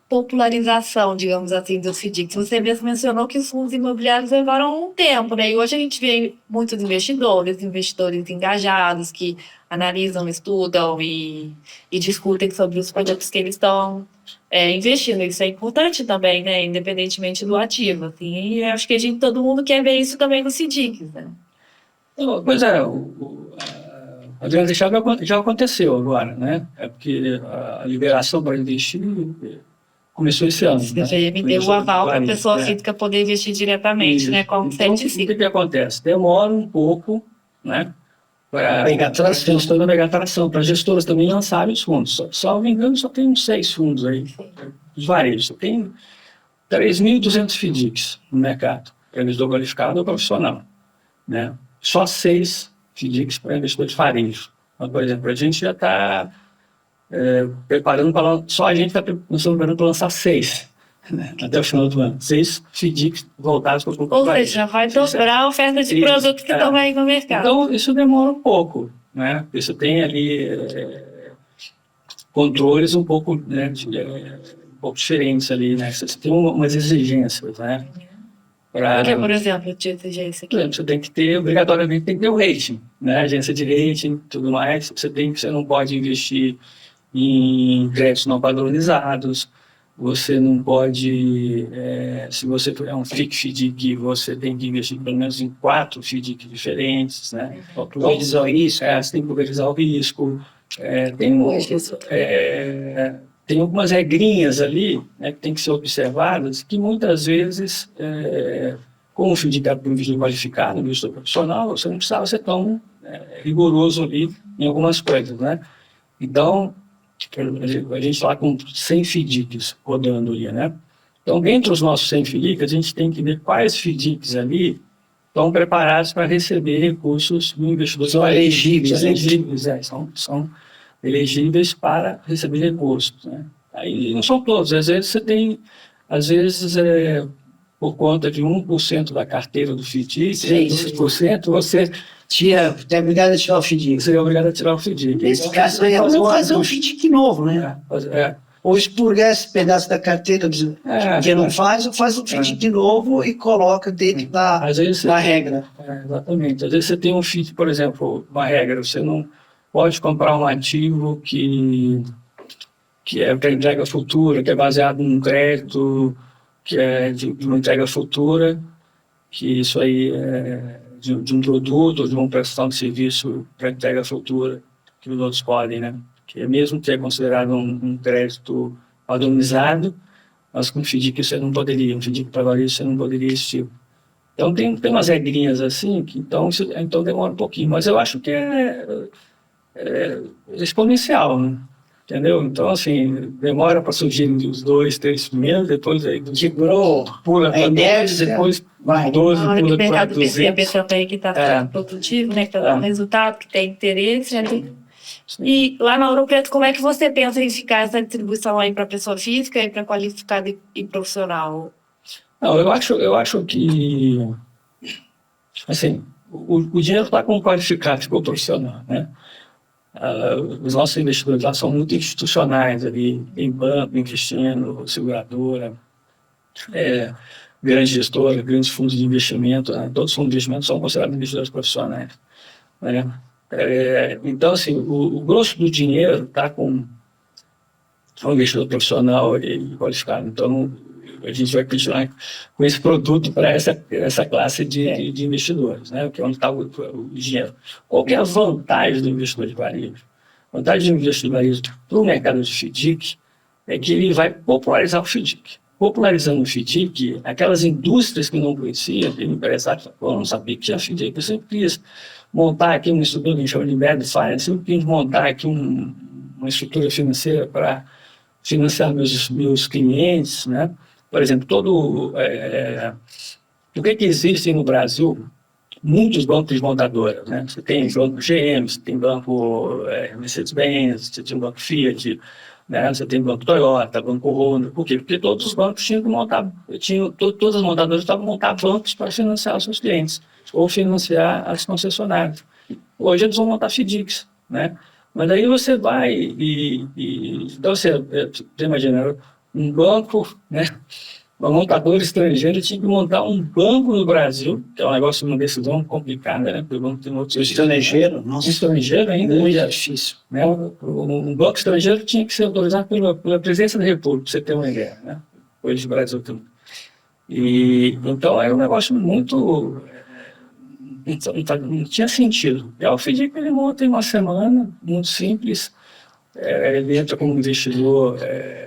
popularização, digamos assim, dos FDICs? Você mesmo mencionou que os fundos imobiliários levaram um tempo, né? E hoje a gente vê muitos investidores engajados, que analisam, estudam e discutem sobre os produtos que eles estão investindo. Isso é importante também, né? Independentemente do ativo. Assim. E eu acho que todo mundo quer ver isso também nos FDICs, né? Pois é, a virada de chave já aconteceu agora, né? É porque a liberação para investir começou esse ano. O CGM deu o aval para a pessoa física poder investir diretamente, né? Com então, o que acontece? Demora um pouco, né? Para pegar tração, para as gestoras também lançarem os fundos. Só me engano, só tem uns 6 fundos aí, os varejos. Tem 3.200 FDICs no mercado, para investidor qualificado ou profissional, né? Só 6 FDICs para investidores de varejo. Então, por exemplo, a gente já está preparando para... Só a gente está preparando para lançar 6, né? Até o final do ano. 6 FDICs voltados para o público. Ou seja, já vai dobrar a oferta de produtos que estão aí no mercado. Então, isso demora um pouco, né? Isso tem ali controles um pouco, né, um pouco diferentes ali, né? Você tem umas exigências, né? Que, por exemplo, de exigência aqui? Você tem que ter, obrigatoriamente, tem que ter o rating, né? Agência de rating, tudo mais. Você não pode investir em créditos não padronizados. Você não pode, se você é um FDIC, você tem que investir pelo menos em 4 FDICs diferentes, né? Pulverizar o risco. Você tem que pulverizar o risco. Tem algumas regrinhas ali, né, que tem que ser observadas, que muitas vezes, como FDIC é um investidor qualificado, um investidor profissional, você não precisava ser tão rigoroso ali em algumas coisas, né? Então, a gente está com 100 FDICs rodando ali, né? Então, dentre os nossos 100 FDICs, a gente tem que ver quais FDICs ali estão preparados para receber recursos do investidor. São elegíveis. São elegíveis para receber recursos, né? Aí não são todos. Às vezes você tem, por conta de 1% da carteira do FDIC, 2%, você é obrigado a tirar o FDIC. Você é obrigado a tirar o FDIC. Nesse caso, vamos fazer um FDIC novo, né? Ou expurgar esse pedaço da carteira que não faz, ou faz um FDIC novo e coloca dentro da regra. Exatamente. Às vezes você tem um FDIC, por exemplo, uma regra, você não pode comprar um ativo que é para entrega futura, que é baseado num crédito, que é de uma entrega futura, que isso aí é de um produto ou de uma prestação de serviço para entrega futura, que os outros podem, né? Que é mesmo que é considerado um crédito padronizado, mas com FDIC você não poderia, um FDIC para varejo você não poderia existir. Então tem umas regrinhas assim, que então demora um pouquinho, mas eu acho que é exponencial, né? Entendeu? Então, assim, demora para surgir os 2, 3 primeiros, depois aí pula para 12, depois 12, pula para 200. O mercado percebe também que está ficando produtivo, né? Que está dando resultado, que tem interesse. E lá na Ouro Preto, como é que você pensa em ficar essa distribuição aí para pessoa física e para qualificada e profissional? Não, eu acho que, assim, o dinheiro está com qualificado e profissional, né? Os nossos investidores lá são muito institucionais ali, em banco, investindo, seguradora, grandes gestoras, grandes fundos de investimento, né? Todos os fundos de investimento são considerados investidores profissionais, né? Então, assim, o grosso do dinheiro está com um investidor profissional e qualificado. Então, a gente vai continuar com esse produto para essa classe de investidores, né? Que é onde está o dinheiro. Qual que é a vantagem do investidor de varejo? A vantagem do investidor de varejo para o mercado de FDIC é que ele vai popularizar o FDIC. Popularizando o FDIC, aquelas indústrias que não conheciam, aquele empresário não sabia que tinha FDIC, eu sempre quis montar aqui um estrutura que a gente chama de embedded finance, eu sempre quis montar aqui uma estrutura financeira para financiar meus clientes, né? Por exemplo, o que existe no Brasil muitos bancos de montadoras, né? Você tem banco GM, você tem banco Mercedes-Benz, você tem banco Fiat, né? Você tem banco Toyota, banco Honda. Por quê? Porque todos os bancos tinham que montar, todas as montadoras estavam montando bancos para financiar os seus clientes ou financiar as concessionárias. Hoje eles vão montar FDICs, né? Mas aí você vai então você imagina, um banco, né? Uma montadora estrangeira tinha que montar um banco no Brasil, que é um negócio, uma decisão complicada, né? Porque o banco tem outros... Estrangeiro, nossa. Estrangeiro ainda. Muito difícil. Né? Um banco estrangeiro tinha que ser autorizado pela presidência da República, para você ter uma ideia, né? Hoje o Brasil tem. Então era um negócio muito... Não tinha sentido. E o FDIC ele monta em uma semana, muito simples. Ele entra como investidor,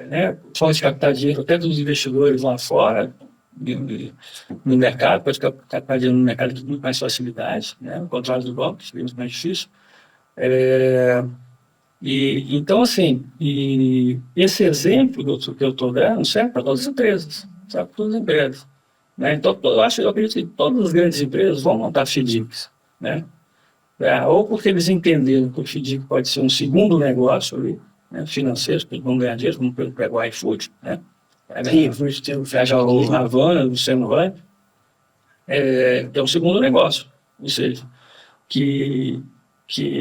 né? Pode captar dinheiro até dos investidores lá fora, no mercado, pode captar dinheiro no mercado com muito mais facilidade, né? Ao contrário do banco, que é muito mais difícil. Então, assim, esse exemplo que eu estou dando serve para todas as empresas, serve para todas as empresas. Né? Então, eu acredito que todas as grandes empresas vão montar FDICs, né? Ou porque eles entenderam que o FDIC pode ser um segundo negócio ali, né, financeiro, que eles vão ganhar dinheiro, como pega o iFood, né? Fecha o Havana, o Senuai, é um segundo negócio, ou seja, que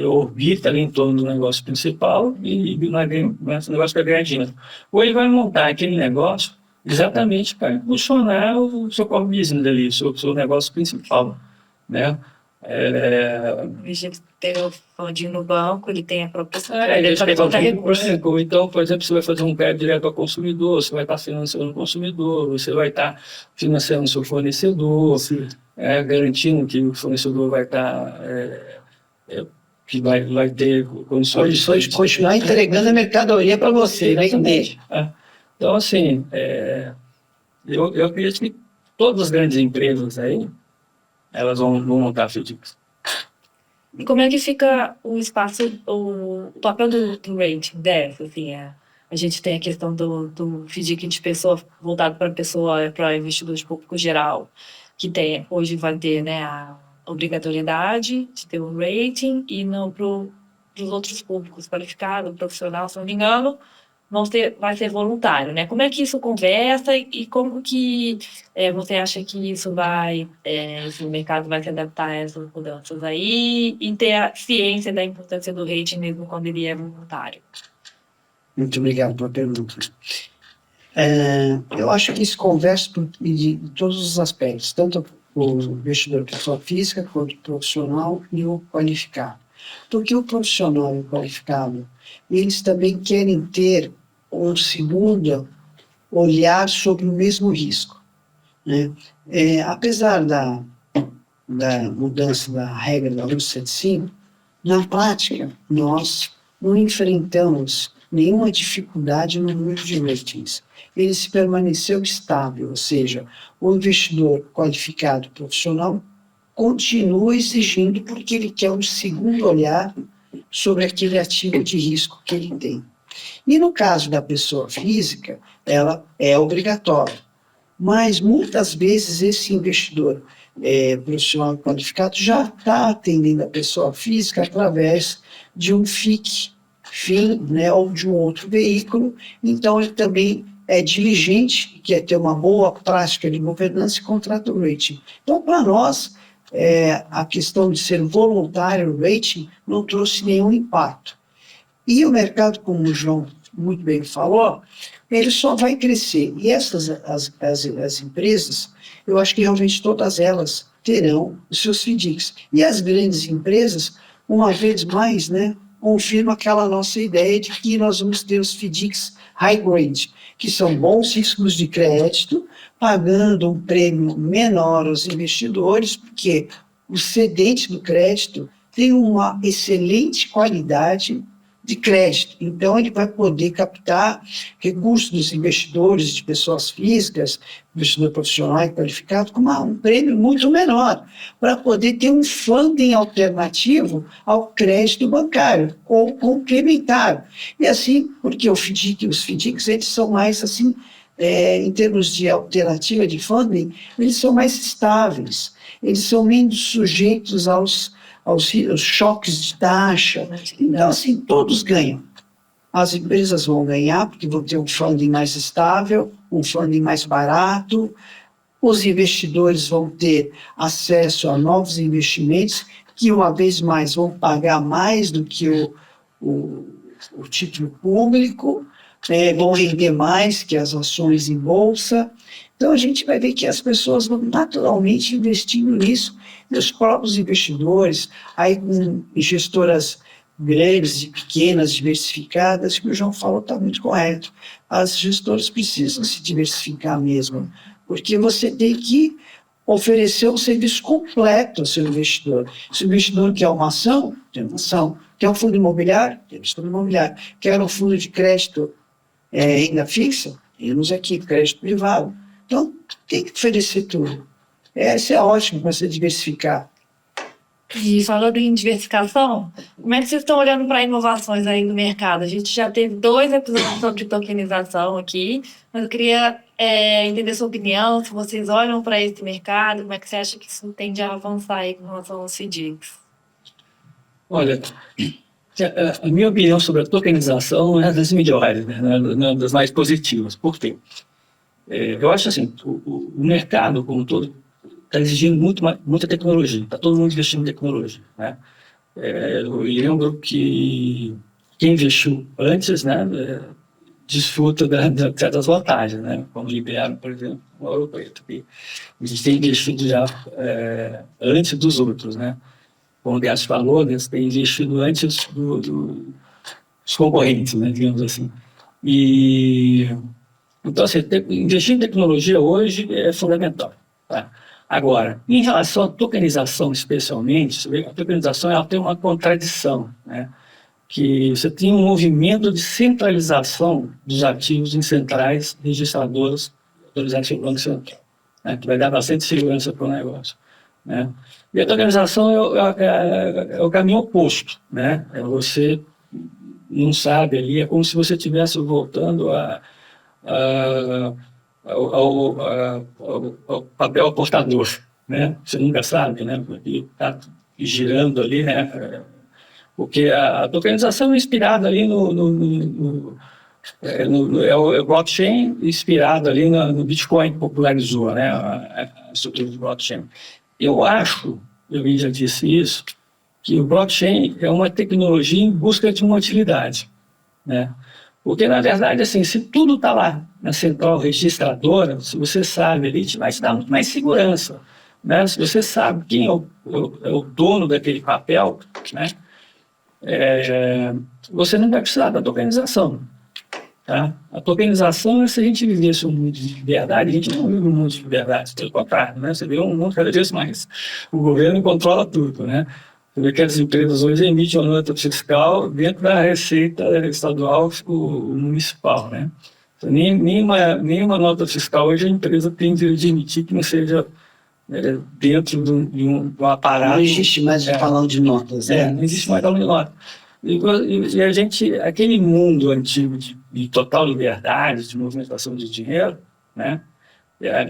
orbita ali em torno do negócio principal e o negócio para ganhar dinheiro. Ou ele vai montar aquele negócio exatamente para impulsionar o seu core business ali, o seu negócio principal, né? Em vez de ter o fundinho no banco, ele tem a própria... Então, por exemplo, você vai fazer um crédito direto ao consumidor, você vai estar financiando o consumidor, você vai estar financiando o seu fornecedor, garantindo que o fornecedor vai estar... que vai ter condições de continuar entregando a mercadoria para você, exatamente. Então, assim, eu acredito que todas as grandes empresas aí, elas vão montar FDICs. E como é que fica o espaço, o papel do rating dessa? Assim, a gente tem a questão do FDIC de pessoa voltado para pessoa, para investidores públicos geral, que hoje vai ter, né, a obrigatoriedade de ter um rating e não para os outros públicos qualificados, profissional, se não me engano, vai ser voluntário, né? Como é que isso conversa e como que você acha que isso o mercado vai se adaptar a essas mudanças aí e ter a ciência da importância do rating mesmo quando ele é voluntário? Muito obrigado pela pergunta. Eu acho que isso conversa de todos os aspectos, tanto o investidor pessoa física quanto o profissional e o qualificado. Porque o profissional e o qualificado, eles também querem ter um segundo olhar sobre o mesmo risco, né? Apesar da mudança da regra da 175, na prática, nós não enfrentamos nenhuma dificuldade no número de ratings. Ele se permaneceu estável, ou seja, o investidor qualificado profissional continua exigindo porque ele quer um segundo olhar sobre aquele ativo de risco que ele tem. E no caso da pessoa física, ela é obrigatória. Mas muitas vezes esse investidor profissional qualificado já está atendendo a pessoa física através de um FIC, né, ou de um outro veículo. Então ele também é diligente, quer ter uma boa prática de governança e contrata o rating. Então, para nós, a questão de ser voluntário o rating não trouxe nenhum impacto. E o mercado, como o João muito bem falou, ele só vai crescer. E essas, as empresas, eu acho que realmente todas elas terão os seus FDICs. E as grandes empresas, uma vez mais, né, confirmam aquela nossa ideia de que nós vamos ter os FDICs high grade, que são bons riscos de crédito, pagando um prêmio menor aos investidores, porque o cedente do crédito tem uma excelente qualidade de crédito. Então, ele vai poder captar recursos dos investidores, de pessoas físicas, investidor profissional e qualificado, com um prêmio muito menor, para poder ter um funding alternativo ao crédito bancário, ou complementar. E assim, porque os FDICs, eles são mais assim, em termos de alternativa de funding, eles são mais estáveis. eles são menos sujeitos aos choques de taxa. Então, assim, todos ganham. As empresas vão ganhar, porque vão ter um funding mais estável, um funding mais barato, os investidores vão ter acesso a novos investimentos, que uma vez mais vão pagar mais do que o título público, vão render mais que as ações em bolsa. Então a gente vai ver que as pessoas vão naturalmente investindo nisso, e os próprios investidores, aí com gestoras grandes e pequenas, diversificadas, que o João falou está muito correto. As gestoras precisam se diversificar mesmo, porque você tem que oferecer um serviço completo ao seu investidor. Se o investidor quer uma ação, tem uma ação. Quer um fundo imobiliário? Temos fundo imobiliário. Quer um fundo de crédito renda fixa? Temos aqui crédito privado. Então, tem que oferecer tudo. Isso é ótimo para você diversificar. E falando em diversificação, como é que vocês estão olhando para inovações aí no mercado? A gente já teve 2 episódios sobre tokenização aqui, mas eu queria entender sua opinião, se vocês olham para esse mercado, como é que você acha que isso tende a avançar aí com relação aos FDICs? Olha, a minha opinião sobre a tokenização é das melhores, né? Não é das mais positivas. Por quê? Eu acho assim, o mercado como um todo está exigindo muita tecnologia, está todo mundo investindo em tecnologia, né? Eu lembro que quem investiu antes, né, desfruta de certas vantagens, né? Como Libero, por exemplo, o Ouro Preto, que a gente tem investido já antes dos outros, né? Como o Gás falou, né, você tem investido antes dos concorrentes, né, digamos assim. Então, assim, investir em tecnologia hoje é fundamental, tá? Agora, em relação à tokenização especialmente, a tokenização ela tem uma contradição, né? Que você tem um movimento de centralização dos ativos em centrais registradoras autorizadas pelo Banco Central, né? Que vai dar bastante segurança para o negócio, né? E a tokenização é o caminho oposto, né? Você não sabe ali, é como se você estivesse voltando ao papel aportador, né? Você nunca sabe, né? Porque está girando ali, né? Porque a tokenização é inspirada ali é o blockchain inspirado ali no Bitcoin que popularizou, né? A estrutura do blockchain. Eu já disse isso, que o blockchain é uma tecnologia em busca de uma utilidade, né? Porque, na verdade, assim, se tudo está lá na central registradora, se você sabe ali, vai te dar muito mais segurança, né? Se você sabe quem é o dono daquele papel, né? Você não vai precisar da tokenização, tá? A tokenização é se a gente vivesse um mundo de liberdade, a gente não vive um mundo de liberdade, pelo contrário, né? Você vê um mundo cada vez mais. O governo controla tudo, né? Você vê que as empresas hoje emitem uma nota fiscal dentro da receita estadual ou municipal, né? Então, nenhuma nota fiscal hoje a empresa tem direito de emitir que não seja dentro de um aparato. Não existe mais o balão de notas, né? Não existe mais balão de notas. E a gente, aquele mundo antigo de total liberdade, de movimentação de dinheiro, né?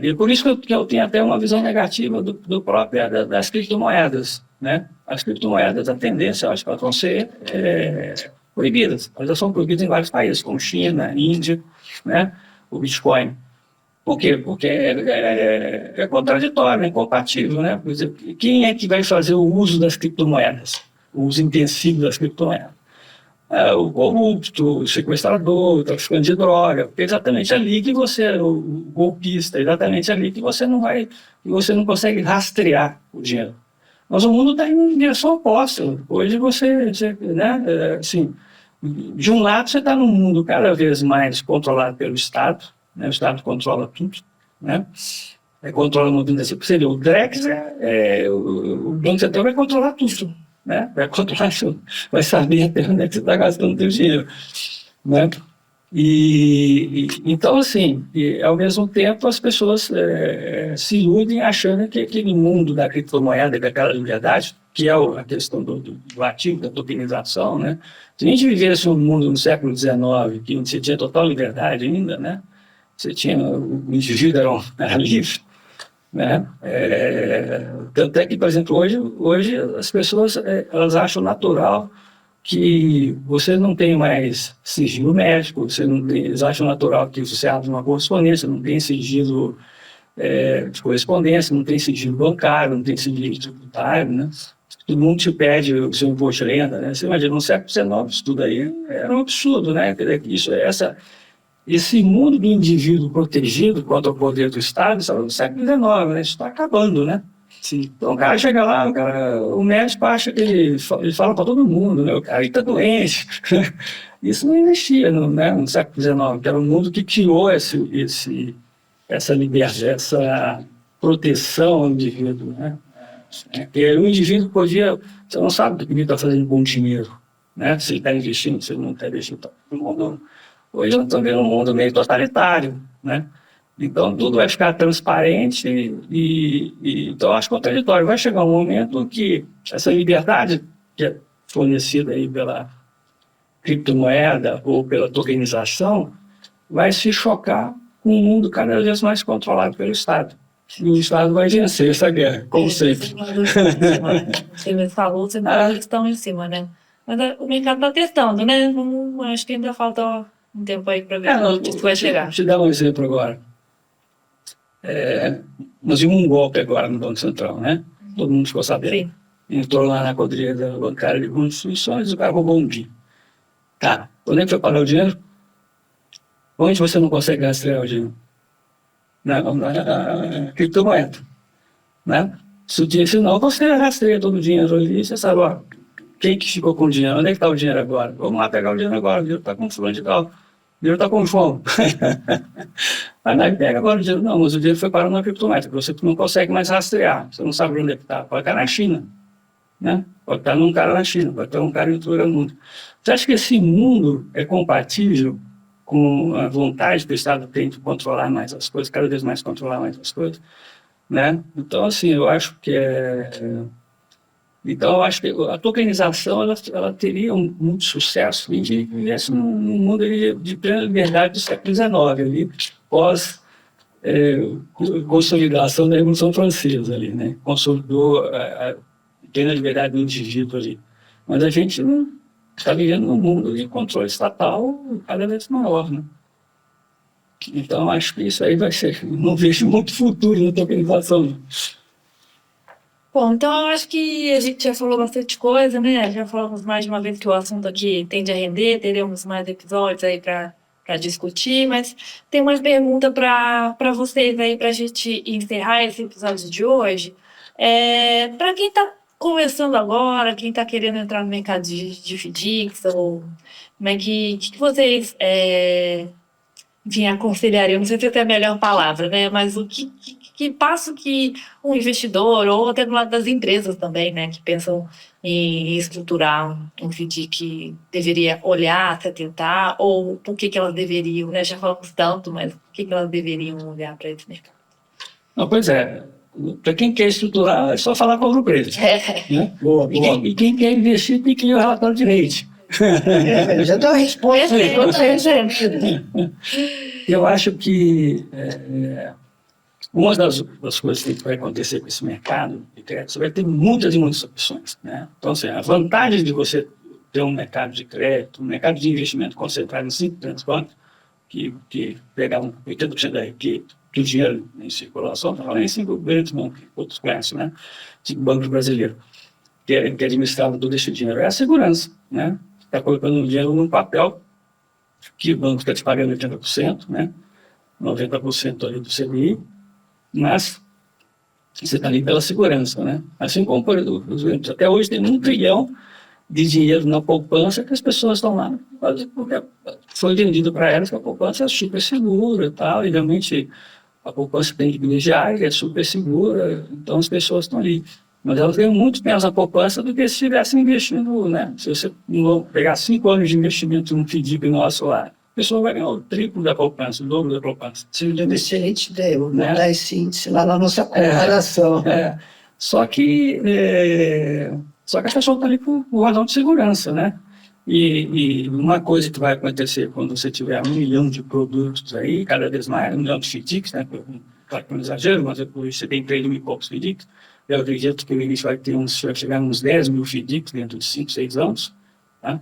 E por isso que eu tenho até uma visão negativa do próprio das criptomoedas, né? As criptomoedas, a tendência, eu acho que elas vão ser proibidas. Elas já são proibidas em vários países, como China, Índia, né? O Bitcoin. Por quê? Porque é contraditório, é incompatível, né? Por exemplo, quem é que vai fazer o uso das criptomoedas? O uso intensivo das criptomoedas? O corrupto, o sequestrador, o traficante de droga, porque é exatamente ali que você, o golpista, é exatamente ali que você não consegue rastrear o dinheiro. Mas o mundo está em direção oposta. Hoje né, assim, de um lado você está num mundo cada vez mais controlado pelo Estado, né, o Estado controla tudo, né, controla o movimento assim, seria o Drex, o Banco Central vai controlar tudo, né, vai controlar tudo, vai saber até onde é que você está gastando o seu dinheiro, né. Então, assim, ao mesmo tempo as pessoas se iludem achando que aquele mundo da criptomoeda, daquela liberdade, que é a questão do ativo, da tokenização, né? Se a gente vivesse um mundo no século XIX, que você tinha total liberdade ainda, né? Você tinha, o indivíduo era livre, né? Tanto é que, por exemplo, hoje as pessoas elas acham natural que você não tem mais sigilo médico, eles acham natural que você abre uma correspondência, não tem sigilo de correspondência, não tem sigilo bancário, não tem sigilo tributário, né? Todo mundo te pede o seu imposto de renda, né? Você imagina, no século XIX, isso tudo aí era um absurdo, né? Esse mundo do indivíduo protegido contra o poder do Estado, isso é no século XIX, né? Isso está acabando, né? Sim. Então o cara chega lá, o médico acha que ele fala para todo mundo, né? O cara está doente. Isso não existia no século XIX, que era um mundo que criou essa liberdade, essa proteção ao indivíduo, né? Porque o indivíduo podia, você não sabe o que ele está fazendo com o dinheiro, né? Se ele está investindo, se ele não está investindo. Hoje eu estou vendo um mundo meio totalitário, né? Então tudo vai ficar transparente então acho contraditório. Vai chegar um momento que essa liberdade que é fornecida aí pela criptomoeda ou pela tokenização vai se chocar com um mundo cada vez mais controlado pelo Estado. E o Estado vai vencer essa guerra, como sempre. Você me falou, você não estão em cima, né? Mas o mercado está testando, né? Acho que ainda falta um tempo aí para ver onde isso vai chegar. Vou te dar um exemplo agora. Nós vimos um golpe agora no Banco Central, né? Todo mundo ficou sabendo. Sim. Entrou lá na quadrilha bancária de instituições, o cara roubou um dia. Tá, onde é que foi pagar o dinheiro? Onde você não consegue rastrear o dinheiro? Na criptomoeda, né? Se não, você rastreia todo o dinheiro ali, você sabe, ó, quem que ficou com o dinheiro, onde é que está o dinheiro agora? Vamos lá pegar o dinheiro agora, o dinheiro está com fulano de tal, o dinheiro está com fome. Aí nós pega agora o dinheiro, não, mas o dinheiro foi para uma criptomoeda, você não consegue mais rastrear, você não sabe onde é que está, pode estar na China, né? Pode estar num cara na China, pode estar um cara em todo o mundo. Você acha que esse mundo é compatível com a vontade que o Estado tem de controlar mais as coisas, cada vez mais controlar mais as coisas, né? Então, assim, eu acho que a tokenização ela teria muito sucesso e vivesse num mundo de plena liberdade do século XIX, ali, pós consolidação da Revolução Francesa, ali, né? Consolidou a plena liberdade do indivíduo ali. Mas a gente não está vivendo num mundo de controle estatal cada vez maior, né? Então, acho que isso aí vai ser... Não vejo muito futuro na tokenização. Bom, então eu acho que a gente já falou bastante coisa, né? Já falamos mais de uma vez que o assunto aqui tende a render, teremos mais episódios aí para discutir, mas tem uma pergunta para vocês aí, para a gente encerrar esse episódio de hoje. Para quem está começando agora, quem está querendo entrar no mercado de FDICs, ou como é que vocês enfim, aconselhariam? Não sei se essa é a melhor palavra, né? Mas o que passo que um investidor, ou até do lado das empresas também, né, que pensam em estruturar um FDIC deveria olhar, se atentar, ou por que elas deveriam, né? Já falamos tanto, mas por que elas deveriam olhar para esse mercado? Não, pois é. Para quem quer estruturar, é só falar com o preço. Né? Boa. E quem quer investir tem que ler o relatório de rating. Já deu a resposta. Eu acho que uma das coisas que vai acontecer com esse mercado de crédito, você vai ter muitas e muitas opções, né? Então, assim, a vantagem de você ter um mercado de crédito, um mercado de investimento concentrado em 5 grandes bancos, que pegavam 80% do dinheiro em circulação, não em 5 grandes bancos, outros conhecem, né? 5 bancos brasileiros, que administravam todo esse dinheiro. É a segurança, né? Está colocando o dinheiro num papel que o banco está te pagando 80%, né? 90% ali do CDI, mas você está ali pela segurança, né? Assim como, por exemplo, até hoje tem 1 trilhão de dinheiro na poupança que as pessoas estão lá, porque foi vendido para elas que a poupança é super segura e tal, e realmente a poupança tem dividendiária, é super segura, então as pessoas estão ali. Mas elas ganham muito menos na poupança do que se estivessem investindo, né? Se você pegar 5 anos de investimento num FDIC nosso lá, a pessoa vai ganhar o triplo da poupança, o dobro da poupança. Seria uma excelente ideia, vou botar esse índice lá na nossa comparação. Só que a pessoa está ali por razão de segurança, né? E uma coisa que vai acontecer quando você tiver 1 milhão de produtos aí, cada vez mais, 1 milhão de FDICs, né? claro que é um exagero, mas você tem 3 mil e poucos FDICs. Eu acredito que a gente vai chegar uns 10 mil FDICs dentro de 5, 6 anos. Tá?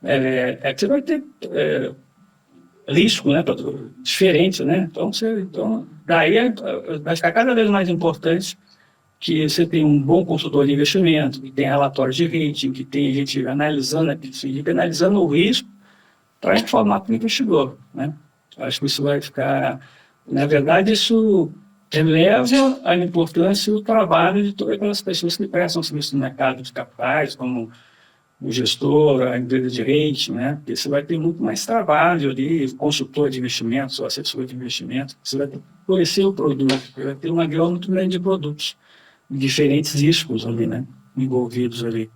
Que você vai ter risco, né, diferente, né? Então, daí vai ficar cada vez mais importante que você tenha um bom consultor de investimento, que tenha relatórios de rating, que tenha gente analisando o risco para informar para o investidor, né? Acho que isso vai ficar... Na verdade, isso eleva a importância e o trabalho de todas aquelas pessoas que prestam serviço no mercado de capitais, como o gestor, a empresa de rating, né? Porque você vai ter muito mais trabalho ali, consultor de investimentos, ou assessor de investimentos, você vai ter que conhecer o produto, você vai ter uma gama muito grande de produtos, diferentes riscos ali, né? Envolvidos ali.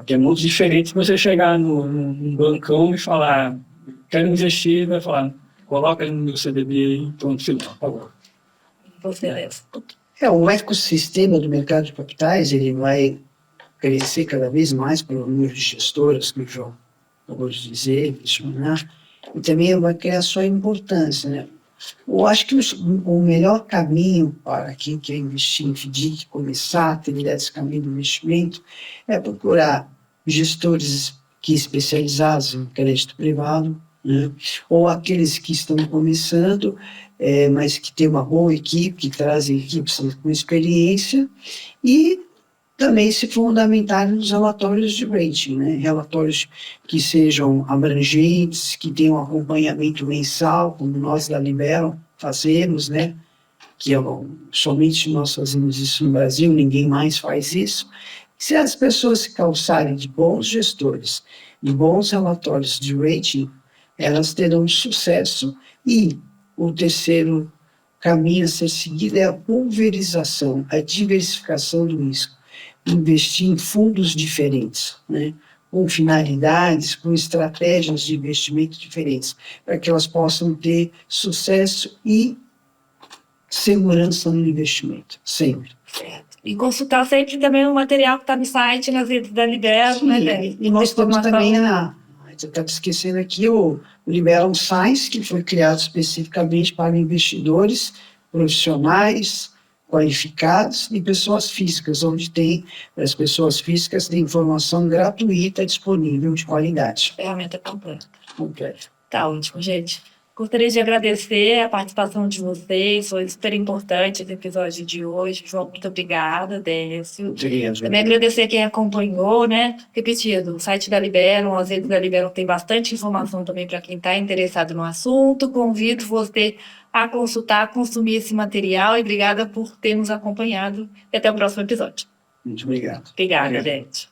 Que é muito diferente você chegar num bancão e falar, quero investir, vai falar, coloca ali no meu CDB e pronto, final, por favor. O ecossistema do mercado de capitais, ele vai crescer cada vez mais pelo número de gestoras, que o João acabou de dizer, mencionar, e também vai criar sua importância, né? Eu acho que o melhor caminho para quem quer investir em FDIC, começar a trilhar esse caminho do investimento, é procurar gestores especializados em crédito privado, né? Ou aqueles que estão começando, mas que têm uma boa equipe, que trazem equipes com experiência, e também se fundamentar nos relatórios de rating, né? Relatórios que sejam abrangentes, que tenham acompanhamento mensal, como nós da Libero fazemos, né? Que somente nós fazemos isso no Brasil, ninguém mais faz isso. Se as pessoas se calçarem de bons gestores e bons relatórios de rating, elas terão sucesso. E o terceiro caminho a ser seguido é a pulverização, a diversificação do risco. Investir em fundos diferentes, né? Com finalidades, com estratégias de investimento diferentes, para que elas possam ter sucesso e segurança no investimento, sempre. Certo. E consultar sempre também o material que está no site, nas redes da Libero, né? E nós temos também você está esquecendo aqui o Libero Science, que foi criado especificamente para investidores profissionais, qualificados e pessoas físicas, onde as pessoas físicas têm informação gratuita disponível de qualidade. Ferramenta completa. Completa. Tá ótimo, gente. Gostaria de agradecer a participação de vocês, foi super importante esse episódio de hoje. João, muito obrigada, Décio. Também agradecer quem acompanhou, né? Repetido, o site da Libero, as redes da Libero tem bastante informação também para quem está interessado no assunto. Convido você a consultar, a consumir esse material e obrigada por ter nos acompanhado. E até o próximo episódio. Muito obrigado. Obrigada, gente.